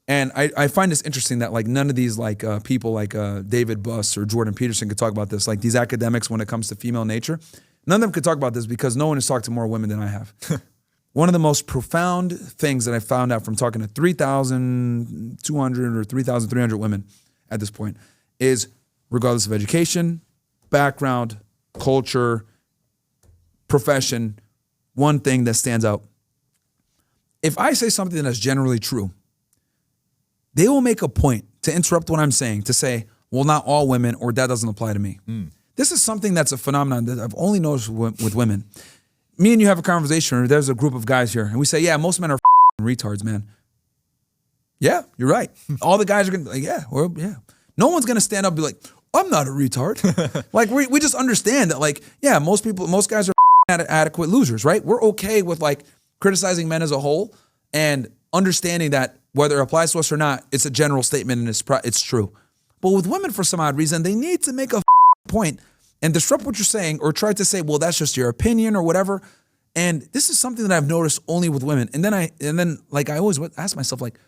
and I find this interesting that like none of these like people like David Buss or Jordan Peterson could talk about this. Like these academics when it comes to female nature, none of them could talk about this because no one has talked to more women than I have. One of the most profound things that I found out from talking to 3,200 or 3,300 women at this point is regardless of education, background, culture, profession, one thing that stands out. If I say something that's generally true, they will make a point to interrupt what I'm saying, to say, well, not all women, or that doesn't apply to me. This is something that's a phenomenon that I've only noticed with women. Me and you have a conversation, or there's a group of guys here, and we say, yeah, most men are retards, man. Yeah, you're right. All the guys are going to be like, yeah. No one's going to stand up and be like, I'm not a retard. Like, we just understand that, like, yeah, most guys are adequate losers, right? We're okay with, like, criticizing men as a whole and understanding that whether it applies to us or not, it's a general statement and it's true. But with women, for some odd reason, they need to make a point and disrupt what you're saying or try to say, well, that's just your opinion or whatever. And this is something that I've noticed only with women. And then I always ask myself, like,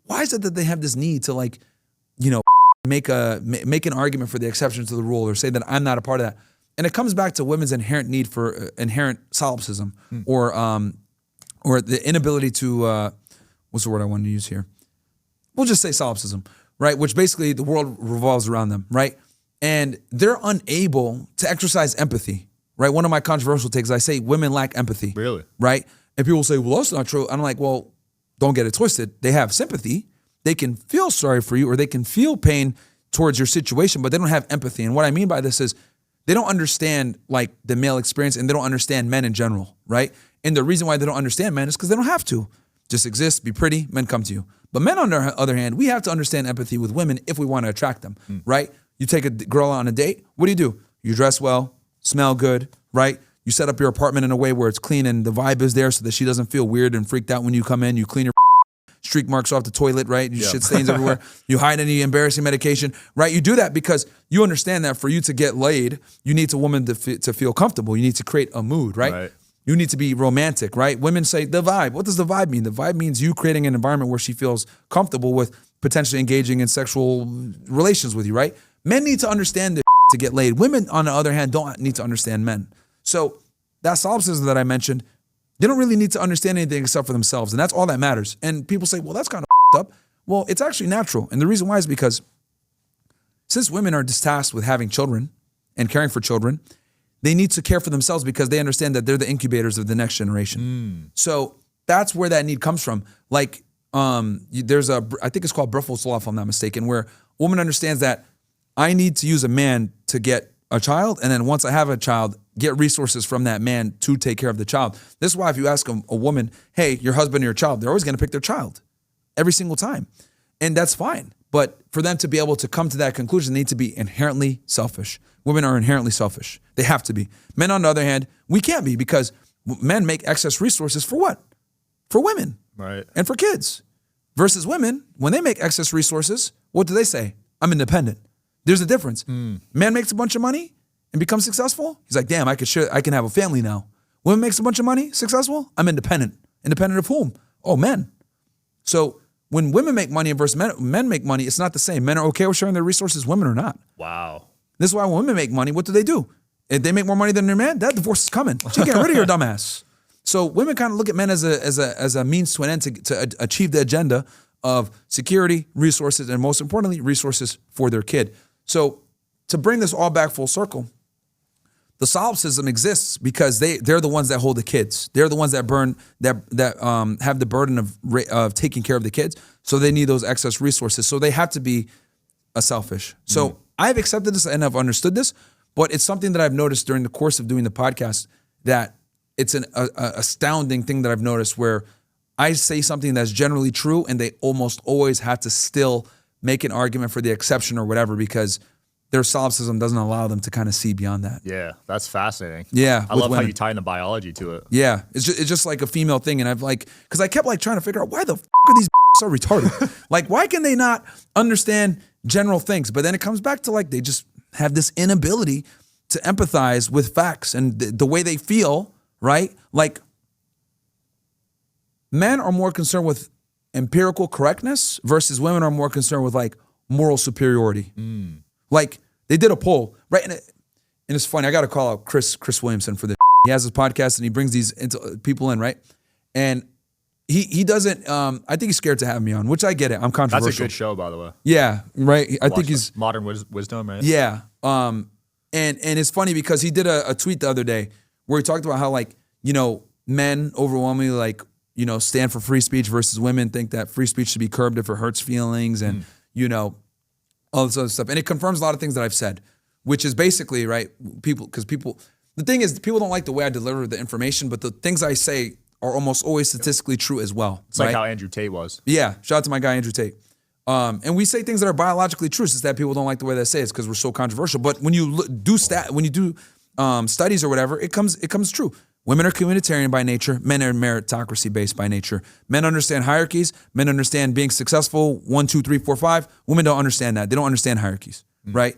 why is it that they have this need to, like, make an argument for the exception to the rule or say that I'm not a part of that? And it comes back to women's inherent need for inherent solipsism or the inability to, what's the word I want to use here? We'll just say solipsism, right? Which basically the world revolves around them, right? And they're unable to exercise empathy, right? One of my controversial takes, I say women lack empathy. Really? Right? And people say, well, that's not true. I'm like, well, don't get it twisted. They have sympathy. They can feel sorry for you or they can feel pain towards your situation, but they don't have empathy. And what I mean by this is they don't understand like the male experience and they don't understand men in general, right? And the reason why they don't understand men is because they don't have to. Just exist, be pretty, men come to you. But men, on the other hand, we have to understand empathy with women if we want to attract them, right? You take a girl on a date, what do? You dress well, smell good, right? You set up your apartment in a way where it's clean and the vibe is there so that she doesn't feel weird and freaked out when you come in. You clean your streak marks off the toilet, right? You shit stains everywhere. You hide any embarrassing medication, right? You do that because you understand that for you to get laid, you need a woman to feel comfortable. You need to create a mood, right? You need to be romantic, right? Women say the vibe. What does the vibe mean? The vibe means you creating an environment where she feels comfortable with potentially engaging in sexual relations with you, right? Men need to understand this to get laid. Women, on the other hand, don't need to understand men. So that solipsism that I mentioned, they don't really need to understand anything except for themselves. And that's all that matters. And people say, well, that's kind of up. Well, it's actually natural. And the reason why is because since women are tasked with having children and caring for children, they need to care for themselves because they understand that they're the incubators of the next generation. So that's where that need comes from. Like, there's I think it's called Bruffels Law, if I'm not mistaken, where a woman understands that I need to use a man to get a child, and then once I have a child, get resources from that man to take care of the child. This is why if you ask a woman, hey, your husband or your child, they're always going to pick their child every single time. And that's fine. But for them to be able to come to that conclusion, they need to be inherently selfish. Women are inherently selfish. They have to be. Men, on the other hand, we can't be, because men make excess resources for what? For women. Right. And for kids. Versus women, when they make excess resources, what do they say? I'm independent. There's a difference. Man makes a bunch of money and becomes successful. He's like, damn, I can have a family now. Women makes a bunch of money, successful. I'm independent. Independent of whom? Oh, men. So when women make money versus men make money, it's not the same. Men are okay with sharing their resources, women are not. Wow. This is why when women make money, what do? If they make more money than their man, that divorce is coming. She getting rid of your dumbass. So women kind of look at men as a means to an end to achieve the agenda of security, resources, and most importantly, resources for their kid. So to bring this all back full circle, the solipsism exists because they're the ones that hold the kids. They're the ones that have the burden of taking care of the kids. So they need those excess resources. So they have to be selfish. So I've accepted this and I've understood this, but it's something that I've noticed during the course of doing the podcast, that it's an astounding thing that I've noticed, where I say something that's generally true and they almost always have to still make an argument for the exception or whatever, because their solipsism doesn't allow them to kind of see beyond that. Yeah, that's fascinating. Yeah. I love how you tie in the biology to it. Yeah, it's just like a female thing. And I've because I kept trying to figure out, why the are these so retarded? Like, why can they not understand general things? But then it comes back to they just have this inability to empathize with facts and the way they feel, right? Like, men are more concerned with empirical correctness versus women are more concerned with moral superiority. Like, they did a poll, right? And it's funny. I got to call out Chris Williamson for this. He has his podcast and he brings these people in, right? And he doesn't. I think he's scared to have me on, which I get it. I'm controversial. That's a good show, by the way. Yeah, right. I think he's Modern Wisdom, right? Yeah. And it's funny because he did a tweet the other day where he talked about how men overwhelmingly stand for free speech versus women think that free speech should be curbed if it hurts feelings and all this other stuff. And it confirms a lot of things that I've said, which is basically, right, the thing is, people don't like the way I deliver the information, but the things I say are almost always statistically true as well. It's like how Andrew Tate was. Yeah, shout out to my guy, Andrew Tate. And we say things that are biologically true, it's just that people don't like the way they say it because we're so controversial. But when you do studies or whatever, it comes true. Women are communitarian by nature. Men are meritocracy-based by nature. Men understand hierarchies. Men understand being successful, 1, 2, 3, 4, 5. Women don't understand that. They don't understand hierarchies, right?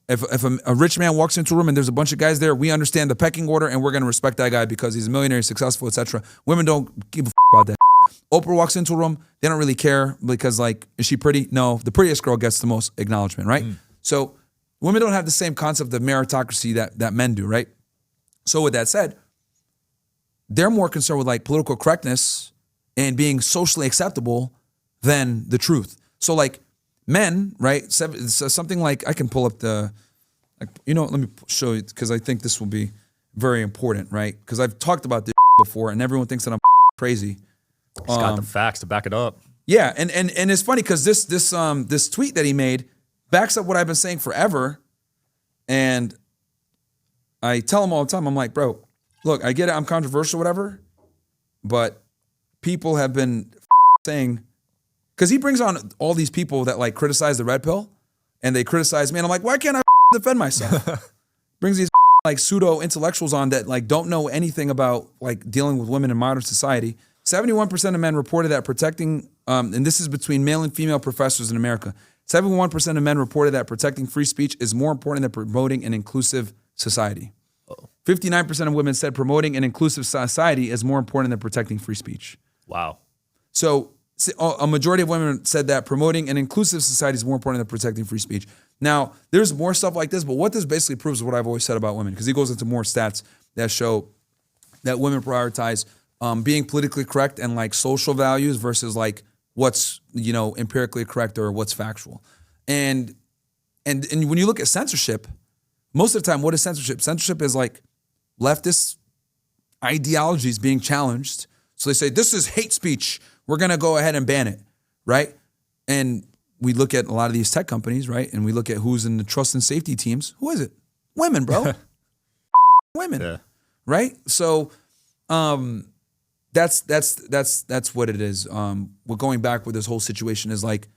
If a rich man walks into a room and there's a bunch of guys there, we understand the pecking order and we're going to respect that guy because he's a millionaire, he's successful, etc. Women don't give a about that. Oprah walks into a room, they don't really care because, is she pretty? No, the prettiest girl gets the most acknowledgement, right? So women don't have the same concept of meritocracy that men do, right? So with that said, they're more concerned with political correctness and being socially acceptable than the truth. So men, right? Something I can pull up let me show you because I think this will be very important, right? Because I've talked about this before and everyone thinks that I'm crazy. He's got the facts to back it up. Yeah, and it's funny because this tweet that he made backs up what I've been saying forever. And I tell him all the time, I'm like, bro, look, I get it, I'm controversial, whatever, but people have been saying, because he brings on all these people that criticize the red pill, and they criticize me, and I'm like, why can't I defend myself? Brings these pseudo intellectuals on that don't know anything about dealing with women in modern society. 71% of men reported that protecting, and this is between male and female professors in America. 71% of men reported that protecting free speech is more important than promoting an inclusive society. 59% of women said promoting an inclusive society is more important than protecting free speech. Wow. So a majority of women said that promoting an inclusive society is more important than protecting free speech. Now, there's more stuff like this, but what this basically proves is what I've always said about women, because he goes into more stats that show that women prioritize being politically correct and social values versus what's empirically correct or what's factual. And when you look at censorship, most of the time, what is censorship? Censorship is like leftist ideologies being challenged. So they say, this is hate speech. We're going to go ahead and ban it, right? And we look at a lot of these tech companies, right? And we look at who's in the trust and safety teams. Who is it? Women, bro. Women, Yeah. right? So that's what it is. What going back with this whole situation is like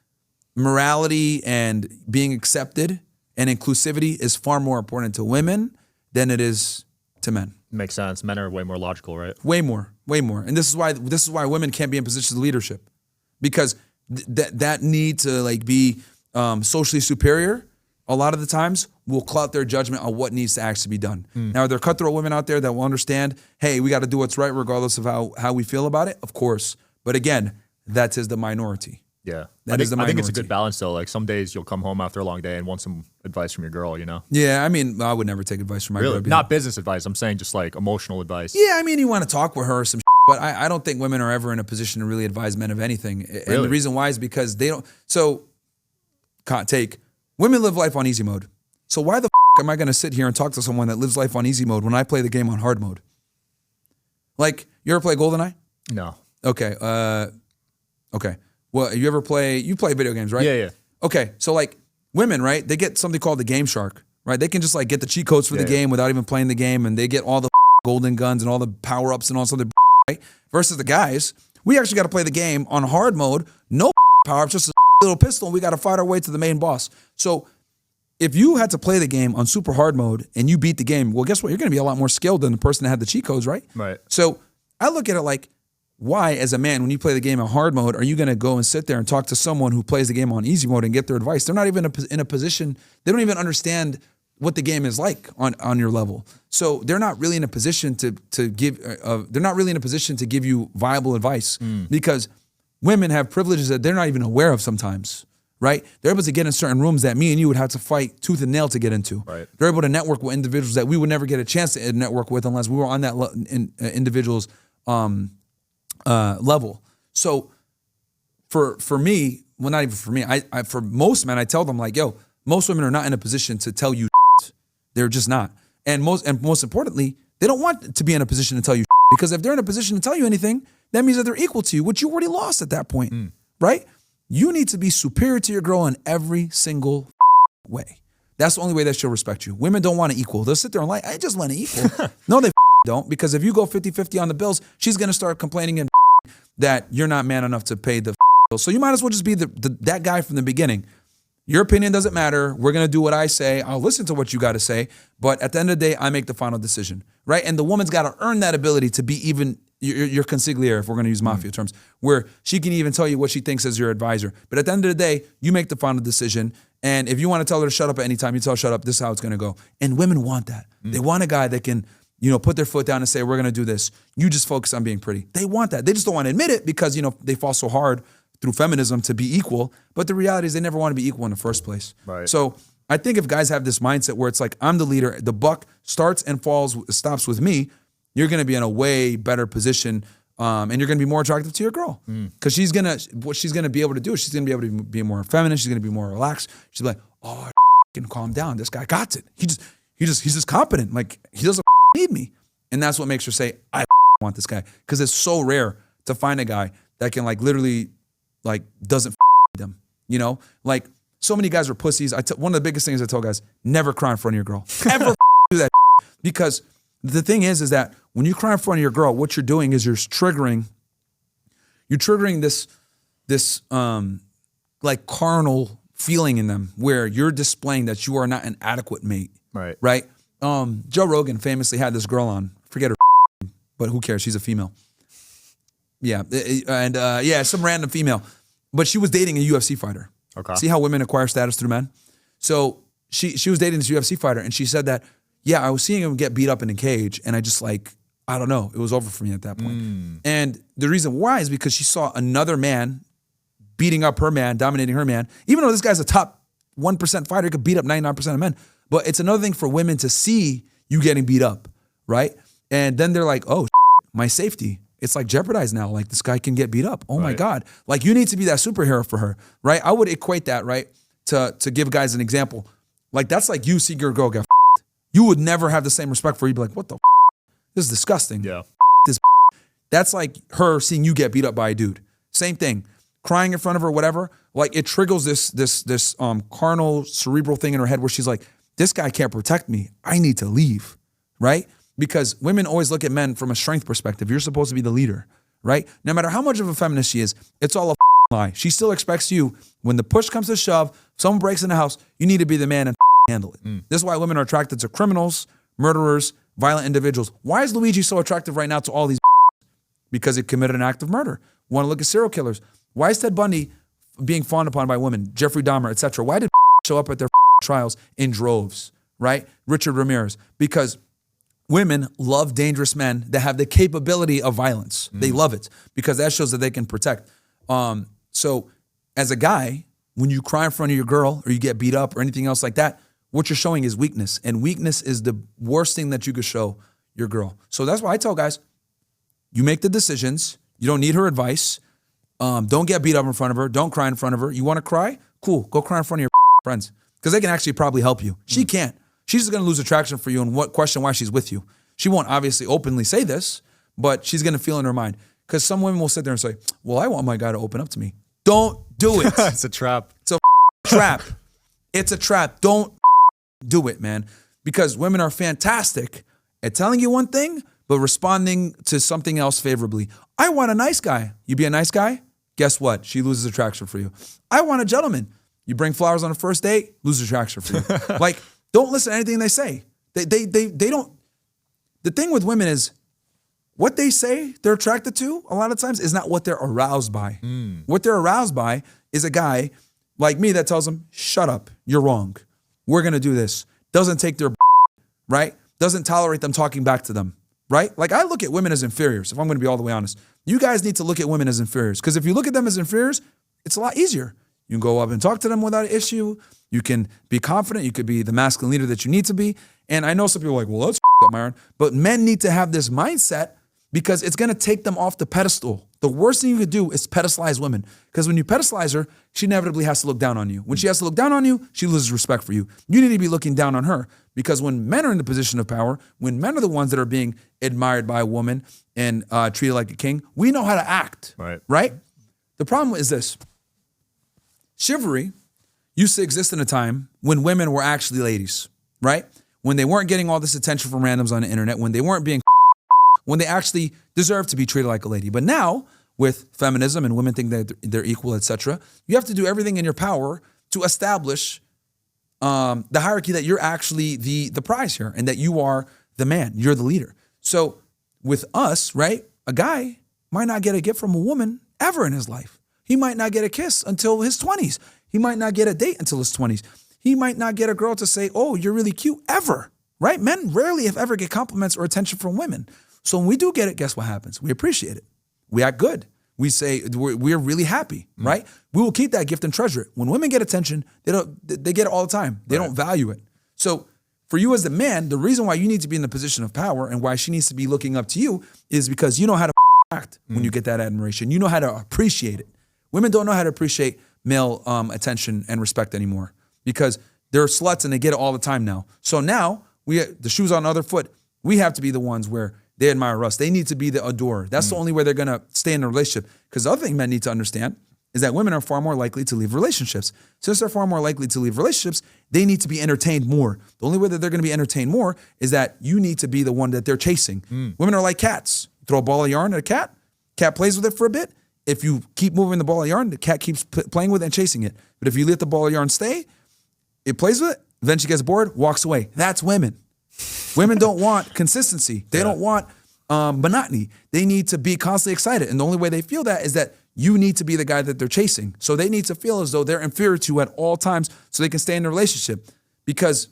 morality and being accepted and inclusivity is far more important to women than it is to men. Makes sense. Men are way more logical, right? Way more. And this is why women can't be in positions of leadership, because that need to like be socially superior a lot of the times will cloud their judgment on what needs to actually be done. Now, are there cutthroat women out there that will understand, hey, we got to do what's right regardless of how we feel about it? Of course. But again, that is the minority. Yeah. That I is the think it's a minority. good balance though. Like some days you'll come home after a long day and want some advice from your girl, you know? Yeah, I mean, I would never take advice from my Really? girl. Not business advice. I'm saying just like emotional advice. Yeah, I mean, you want to talk with her or some but I don't think women are ever in a position to really advise men of anything. And Really? the reason why is because they don't. So, can't take, women live life on easy mode. So why the am I going to sit here and talk to someone that lives life on easy mode when I play the game on hard mode? Like, you ever play GoldenEye? No. Okay. Okay. Well, you play video games, right? Yeah. Okay. So like women, right? They get something called the Game Shark, right? They can just like get the cheat codes for the game without even playing the game, and they get all the golden guns and all the power ups and all this other, right? Versus the guys, we actually got to play the game on hard mode, no power ups, just a little pistol, and we got to fight our way to the main boss. So if you had to play the game on super hard mode and you beat the game, well, guess what? You're going to be a lot more skilled than the person that had the cheat codes, right? Right. So I look at it like, why, as a man, when you play the game on hard mode, are you going to go and sit there and talk to someone who plays the game on easy mode and get their advice? They're not even in a position, they don't even understand what the game is like on your level. So they're not really in a position to give, they're not really in a position to give you viable advice because women have privileges that they're not even aware of sometimes, right? They're able to get in certain rooms that me and you would have to fight tooth and nail to get into. Right. They're able to network with individuals that we would never get a chance to network with unless we were on that individual's level. So for me, well, not even for me, I for most men, I tell them like, yo, most women are not in a position to tell you shit. They're just not. And most importantly, they don't want to be in a position to tell you shit, because if they're in a position to tell you anything, that means that they're equal to you, which you already lost at that point, right? You need to be superior to your girl in every single way. That's the only way that she'll respect you. Women don't want to equal. They'll sit there and like, I just want to equal. No, they don't, because if you go 50-50 on the bills, she's going to start complaining and that you're not man enough to pay the bills. So you might as well just be that guy from the beginning. Your opinion doesn't matter. We're going to do what I say. I'll listen to what you got to say. But at the end of the day, I make the final decision, right? And the woman's got to earn that ability to be even your consigliere, if we're going to use mafia terms, where she can even tell you what she thinks as your advisor. But at the end of the day, you make the final decision. And if you want to tell her to shut up at any time, you tell her shut up. This is how it's going to go. And women want that. They want a guy that can, put their foot down and say, we're going to do this. You just focus on being pretty. They want that. They just don't want to admit it because, they fall so hard through feminism to be equal. But the reality is they never want to be equal in the first place. Right. So I think if guys have this mindset where it's like, I'm the leader, the buck stops with me, you're going to be in a way better position, and you're going to be more attractive to your girl. Because what she's going to be able to do is she's going to be able to be more feminine. She's going to be more relaxed. She's like, oh, can calm down. This guy got it. He's just competent. Like, he doesn't need me. And that's what makes her say, I want this guy. Because it's so rare to find a guy that can literally doesn't them. Like, so many guys are pussies. One of the biggest things I tell guys, never cry in front of your girl. Ever do that. Because the thing is that when you cry in front of your girl, what you're doing is you're triggering this carnal feeling in them where you're displaying that you are not an adequate mate. Right. Joe Rogan famously had this girl on, forget her name, but who cares? She's a female. Yeah. And some random female, but she was dating a UFC fighter. Okay. See how women acquire status through men? So she was dating this UFC fighter, and she said that, yeah, I was seeing him get beat up in a cage, and I just I don't know, it was over for me at that point. And the reason why is because she saw another man beating up her man, dominating her man. Even though this guy's a top 1% fighter, he could beat up 99% of men. But it's another thing for women to see you getting beat up, right? And then they're like, oh, my safety. It's jeopardized now. This guy can get beat up. Oh my God. You need to be that superhero for her, right? I would equate that, right, to give guys an example. That's like you see your girl get you would never have the same respect for her. You'd be like, what the this is disgusting. Yeah. This That's like her seeing you get beat up by a dude. Same thing. Crying in front of her, whatever. Like it triggers this carnal, cerebral thing in her head where she's like, this guy can't protect me. I need to leave, right? Because women always look at men from a strength perspective. You're supposed to be the leader, right? No matter how much of a feminist she is, it's all a lie. She still expects you, when the push comes to shove, someone breaks in the house, you need to be the man and handle it. This is why women are attracted to criminals, murderers, violent individuals. Why is Luigi so attractive right now to all these? Because he committed an act of murder. Want to look at serial killers. Why is Ted Bundy being fawned upon by women, Jeffrey Dahmer, etc.? Why did show up at their trials in droves, right? Richard Ramirez. Because women love dangerous men that have the capability of violence. They love it because that shows that they can protect. So as a guy, when you cry in front of your girl or you get beat up or anything else like that, what you're showing is weakness. And weakness is the worst thing that you could show your girl. So that's why I tell guys, you make the decisions. You don't need her advice. Don't get beat up in front of her. Don't cry in front of her. You want to cry? Cool. Go cry in front of your friends because they can actually probably help you. She can't. She's just going to lose attraction for you and question why she's with you. She won't obviously openly say this, but she's going to feel in her mind. Because some women will sit there and say, well, I want my guy to open up to me. Don't do it. It's a trap. It's a trap. It's a trap. Don't do it, man. Because women are fantastic at telling you one thing, but responding to something else favorably. I want a nice guy. You be a nice guy? Guess what? She loses attraction for you. I want a gentleman. You bring flowers on a first date, lose attraction for you. Like, don't listen to anything they say. They don't. The thing with women is what they say they're attracted to a lot of times is not what they're aroused by. What they're aroused by is a guy like me that tells them, shut up, you're wrong. We're going to do this. Doesn't take their right? Doesn't tolerate them talking back to them, right? Like I look at women as inferiors, if I'm going to be all the way honest. You guys need to look at women as inferiors because if you look at them as inferiors, it's a lot easier. You can go up and talk to them without an issue. You can be confident. You could be the masculine leader that you need to be. And I know some people are like, well, that's up, Myron. But men need to have this mindset because it's going to take them off the pedestal. The worst thing you could do is pedestalize women. Because when you pedestalize her, she inevitably has to look down on you. When she has to look down on you, she loses respect for you. You need to be looking down on her. Because when men are in the position of power, when men are the ones that are being admired by a woman and treated like a king, we know how to act. Right? The problem is this. Chivalry used to exist in a time when women were actually ladies, right? When they weren't getting all this attention from randoms on the internet, when they weren't being when they actually deserved to be treated like a lady. But now, with feminism and women think that they're equal, etc., you have to do everything in your power to establish the hierarchy that you're actually the prize here and that you are the man, you're the leader. So with us, right, a guy might not get a gift from a woman ever in his life. He might not get a kiss until his 20s. He might not get a date until his 20s. He might not get a girl to say, oh, you're really cute, ever, right? Men rarely, if ever, get compliments or attention from women. So when we do get it, guess what happens? We appreciate it. We act good. We say we're really happy, right? We will keep that gift and treasure it. When women get attention, they get it all the time. They don't value it. So for you as the man, the reason why you need to be in the position of power and why she needs to be looking up to you is because you know how to act when you get that admiration. You know how to appreciate it. Women don't know how to appreciate male attention and respect anymore because they're sluts and they get it all the time now. So now the shoe's on the other foot. We have to be the ones where they admire us. They need to be the adorer. That's the only way they're going to stay in a relationship. Because the other thing men need to understand is that women are far more likely to leave relationships. Since they're far more likely to leave relationships, they need to be entertained more. The only way that they're going to be entertained more is that you need to be the one that they're chasing. Women are like cats. Throw a ball of yarn at a cat plays with it for a bit. If you keep moving the ball of yarn, the cat keeps playing with it and chasing it. But if you let the ball of yarn stay, it plays with it, eventually gets bored, walks away. That's women. Women don't want consistency. They don't want monotony. They need to be constantly excited. And the only way they feel that is that you need to be the guy that they're chasing. So they need to feel as though they're inferior to you at all times so they can stay in a relationship. Because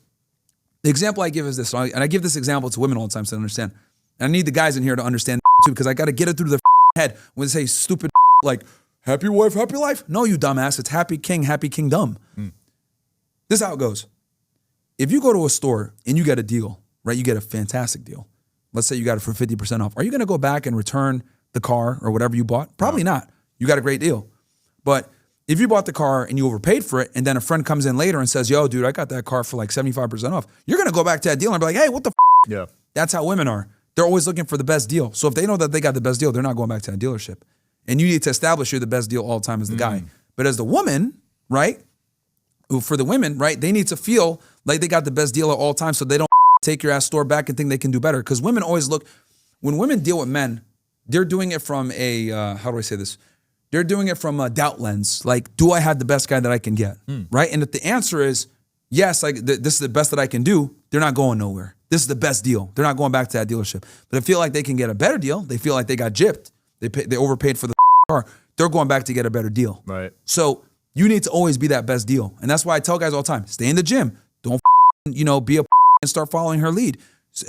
the example I give is this, and I give this example to women all the time so they understand. And I need the guys in here to understand too because I got to get it through the head when they say stupid like, happy wife, happy life. No, you dumbass. It's happy king, happy kingdom. This is how it goes. If you go to a store and you get a deal, right? You get a fantastic deal. Let's say you got it for 50% off. Are you going to go back and return the car or whatever you bought? Probably not. You got a great deal. But if you bought the car and you overpaid for it, and then a friend comes in later and says, yo, dude, I got that car for like 75% off, you're going to go back to that dealer and be like, hey, what the f? Yeah. That's how women are. They're always looking for the best deal. So if they know that they got the best deal, they're not going back to that dealership. And you need to establish you're the best deal all the time as the guy. But as the woman, right? For the women, right? They need to feel like they got the best deal at all times so they don't take your ass store back and think they can do better. Because women always look, when women deal with men, they're doing it from a, how do I say this? They're doing it from a doubt lens. Like, do I have the best guy that I can get? Right? And if the answer is, yes, like this is the best that I can do, they're not going nowhere. This is the best deal. They're not going back to that dealership. But they feel like they can get a better deal. They feel like they got gypped. They overpaid for the car. They're going back to get a better deal. Right. So you need to always be that best deal. And that's why I tell guys all the time, stay in the gym. Don't, be a and start following her lead.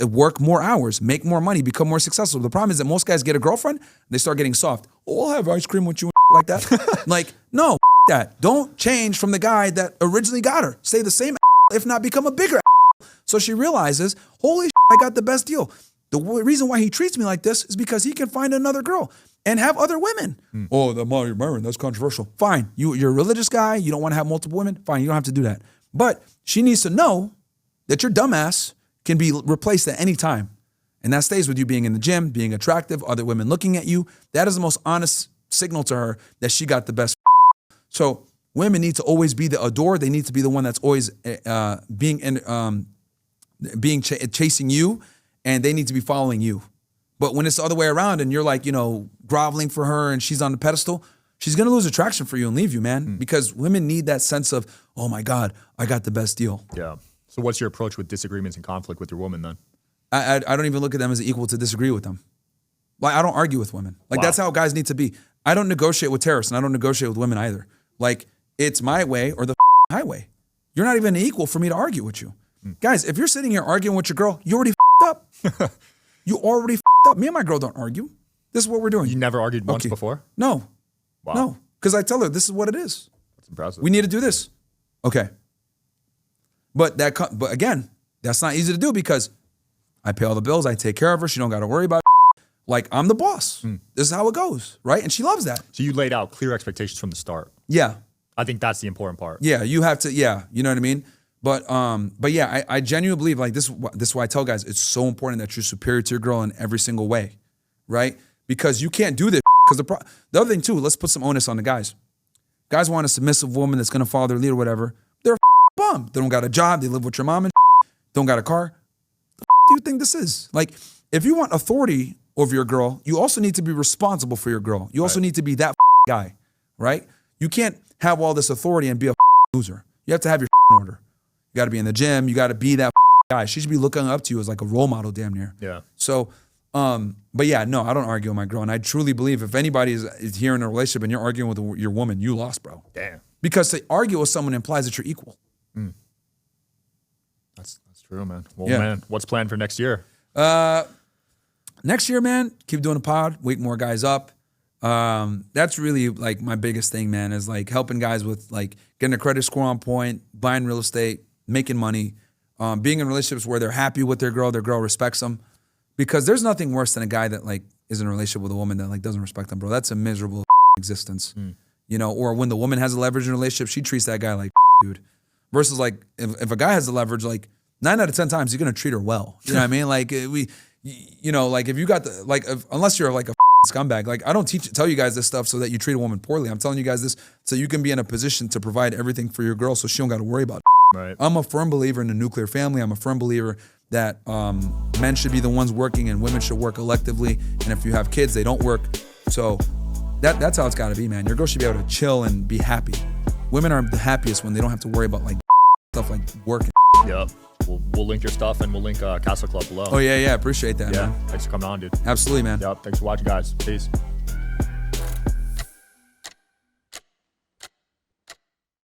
Work more hours, make more money, become more successful. The problem is that most guys get a girlfriend, they start getting soft. Oh, I'll have ice cream with you and like that. Like, no, that. Don't change from the guy that originally got her. Stay the same, if not become a bigger. So she realizes, holy I got the best deal. The reason why he treats me like this is because he can find another girl and have other women. Oh, the Myron, that's controversial. Fine, you're a religious guy. You don't want to have multiple women. Fine, you don't have to do that. But she needs to know that your dumbass can be replaced at any time. And that stays with you being in the gym, being attractive, other women looking at you. That is the most honest signal to her that she got the best. So women need to always be the adored. They need to be the one that's always chasing you, and they need to be following you. But when it's the other way around and you're like, groveling for her and she's on the pedestal, she's going to lose attraction for you and leave you, man. Because women need that sense of, oh my God, I got the best deal. Yeah. So what's your approach with disagreements and conflict with your woman then? I don't even look at them as equal to disagree with them. Like, I don't argue with women. Like, that's how guys need to be. I don't negotiate with terrorists, and I don't negotiate with women either. Like, it's my way or the highway. You're not even equal for me to argue with you. Guys, if you're sitting here arguing with your girl, you already up. You already up. Me and my girl don't argue. This is what we're doing. You never argued once before? No. Wow. No. Because I tell her, this is what it is. That's impressive. We need to do this. Okay. But again, that's not easy to do because I pay all the bills. I take care of her. She don't got to worry about it. Like, I'm the boss. This is how it goes, right? And she loves that. So you laid out clear expectations from the start. Yeah. I think that's the important part. Yeah, you have to, you know what I mean? But yeah, I genuinely believe, like, this is why I tell guys, it's so important that you're superior to your girl in every single way, right? Because you can't do this. Because the other thing too, let's put some onus on the guys. Guys want a submissive woman that's going to follow their lead or whatever. They're a bum. They don't got a job. They live with your mom and don't got a car. The do you think this is? Like, if you want authority over your girl, you also need to be responsible for your girl. You also need to be that guy, right? You can't have all this authority and be a loser. You have to have your in order. You got to be in the gym. You got to be that guy. She should be looking up to you as like a role model, damn near. Yeah. So, but yeah, no, I don't argue with my girl. And I truly believe if anybody is here in a relationship and you're arguing with your woman, you lost, bro. Damn. Because to argue with someone implies that you're equal. That's true, man. Well, Yeah. man, what's planned for next year? Next year, man, keep doing the pod, wake more guys up. That's really like my biggest thing, man, is like helping guys with like getting a credit score on point, buying real estate, making money, being in relationships where they're happy with their girl respects them. Because there's nothing worse than a guy that like is in a relationship with a woman that like doesn't respect them, bro. That's a miserable existence. Or when the woman has a leverage in a relationship, she treats that guy like dude. Versus like if a guy has the leverage, like 9 out of 10 times, you're gonna treat her well. You know what I mean? Like like if you got the unless you're like a scumbag, like I don't tell you guys this stuff so that you treat a woman poorly. I'm telling you guys this so you can be in a position to provide everything for your girl, so she don't got to worry about it. Right. I'm a firm believer in the nuclear family. I'm a firm believer that men should be the ones working and women should work electively. And if you have kids, they don't work. So that's how it's got to be, man. Your girl should be able to chill and be happy. Women are the happiest when they don't have to worry about like stuff like work. Yep. We'll link your stuff and we'll link Castle Club below. Oh yeah, appreciate that, man. Thanks for coming on, dude. Absolutely, man. Yep. Thanks for watching, guys. Peace.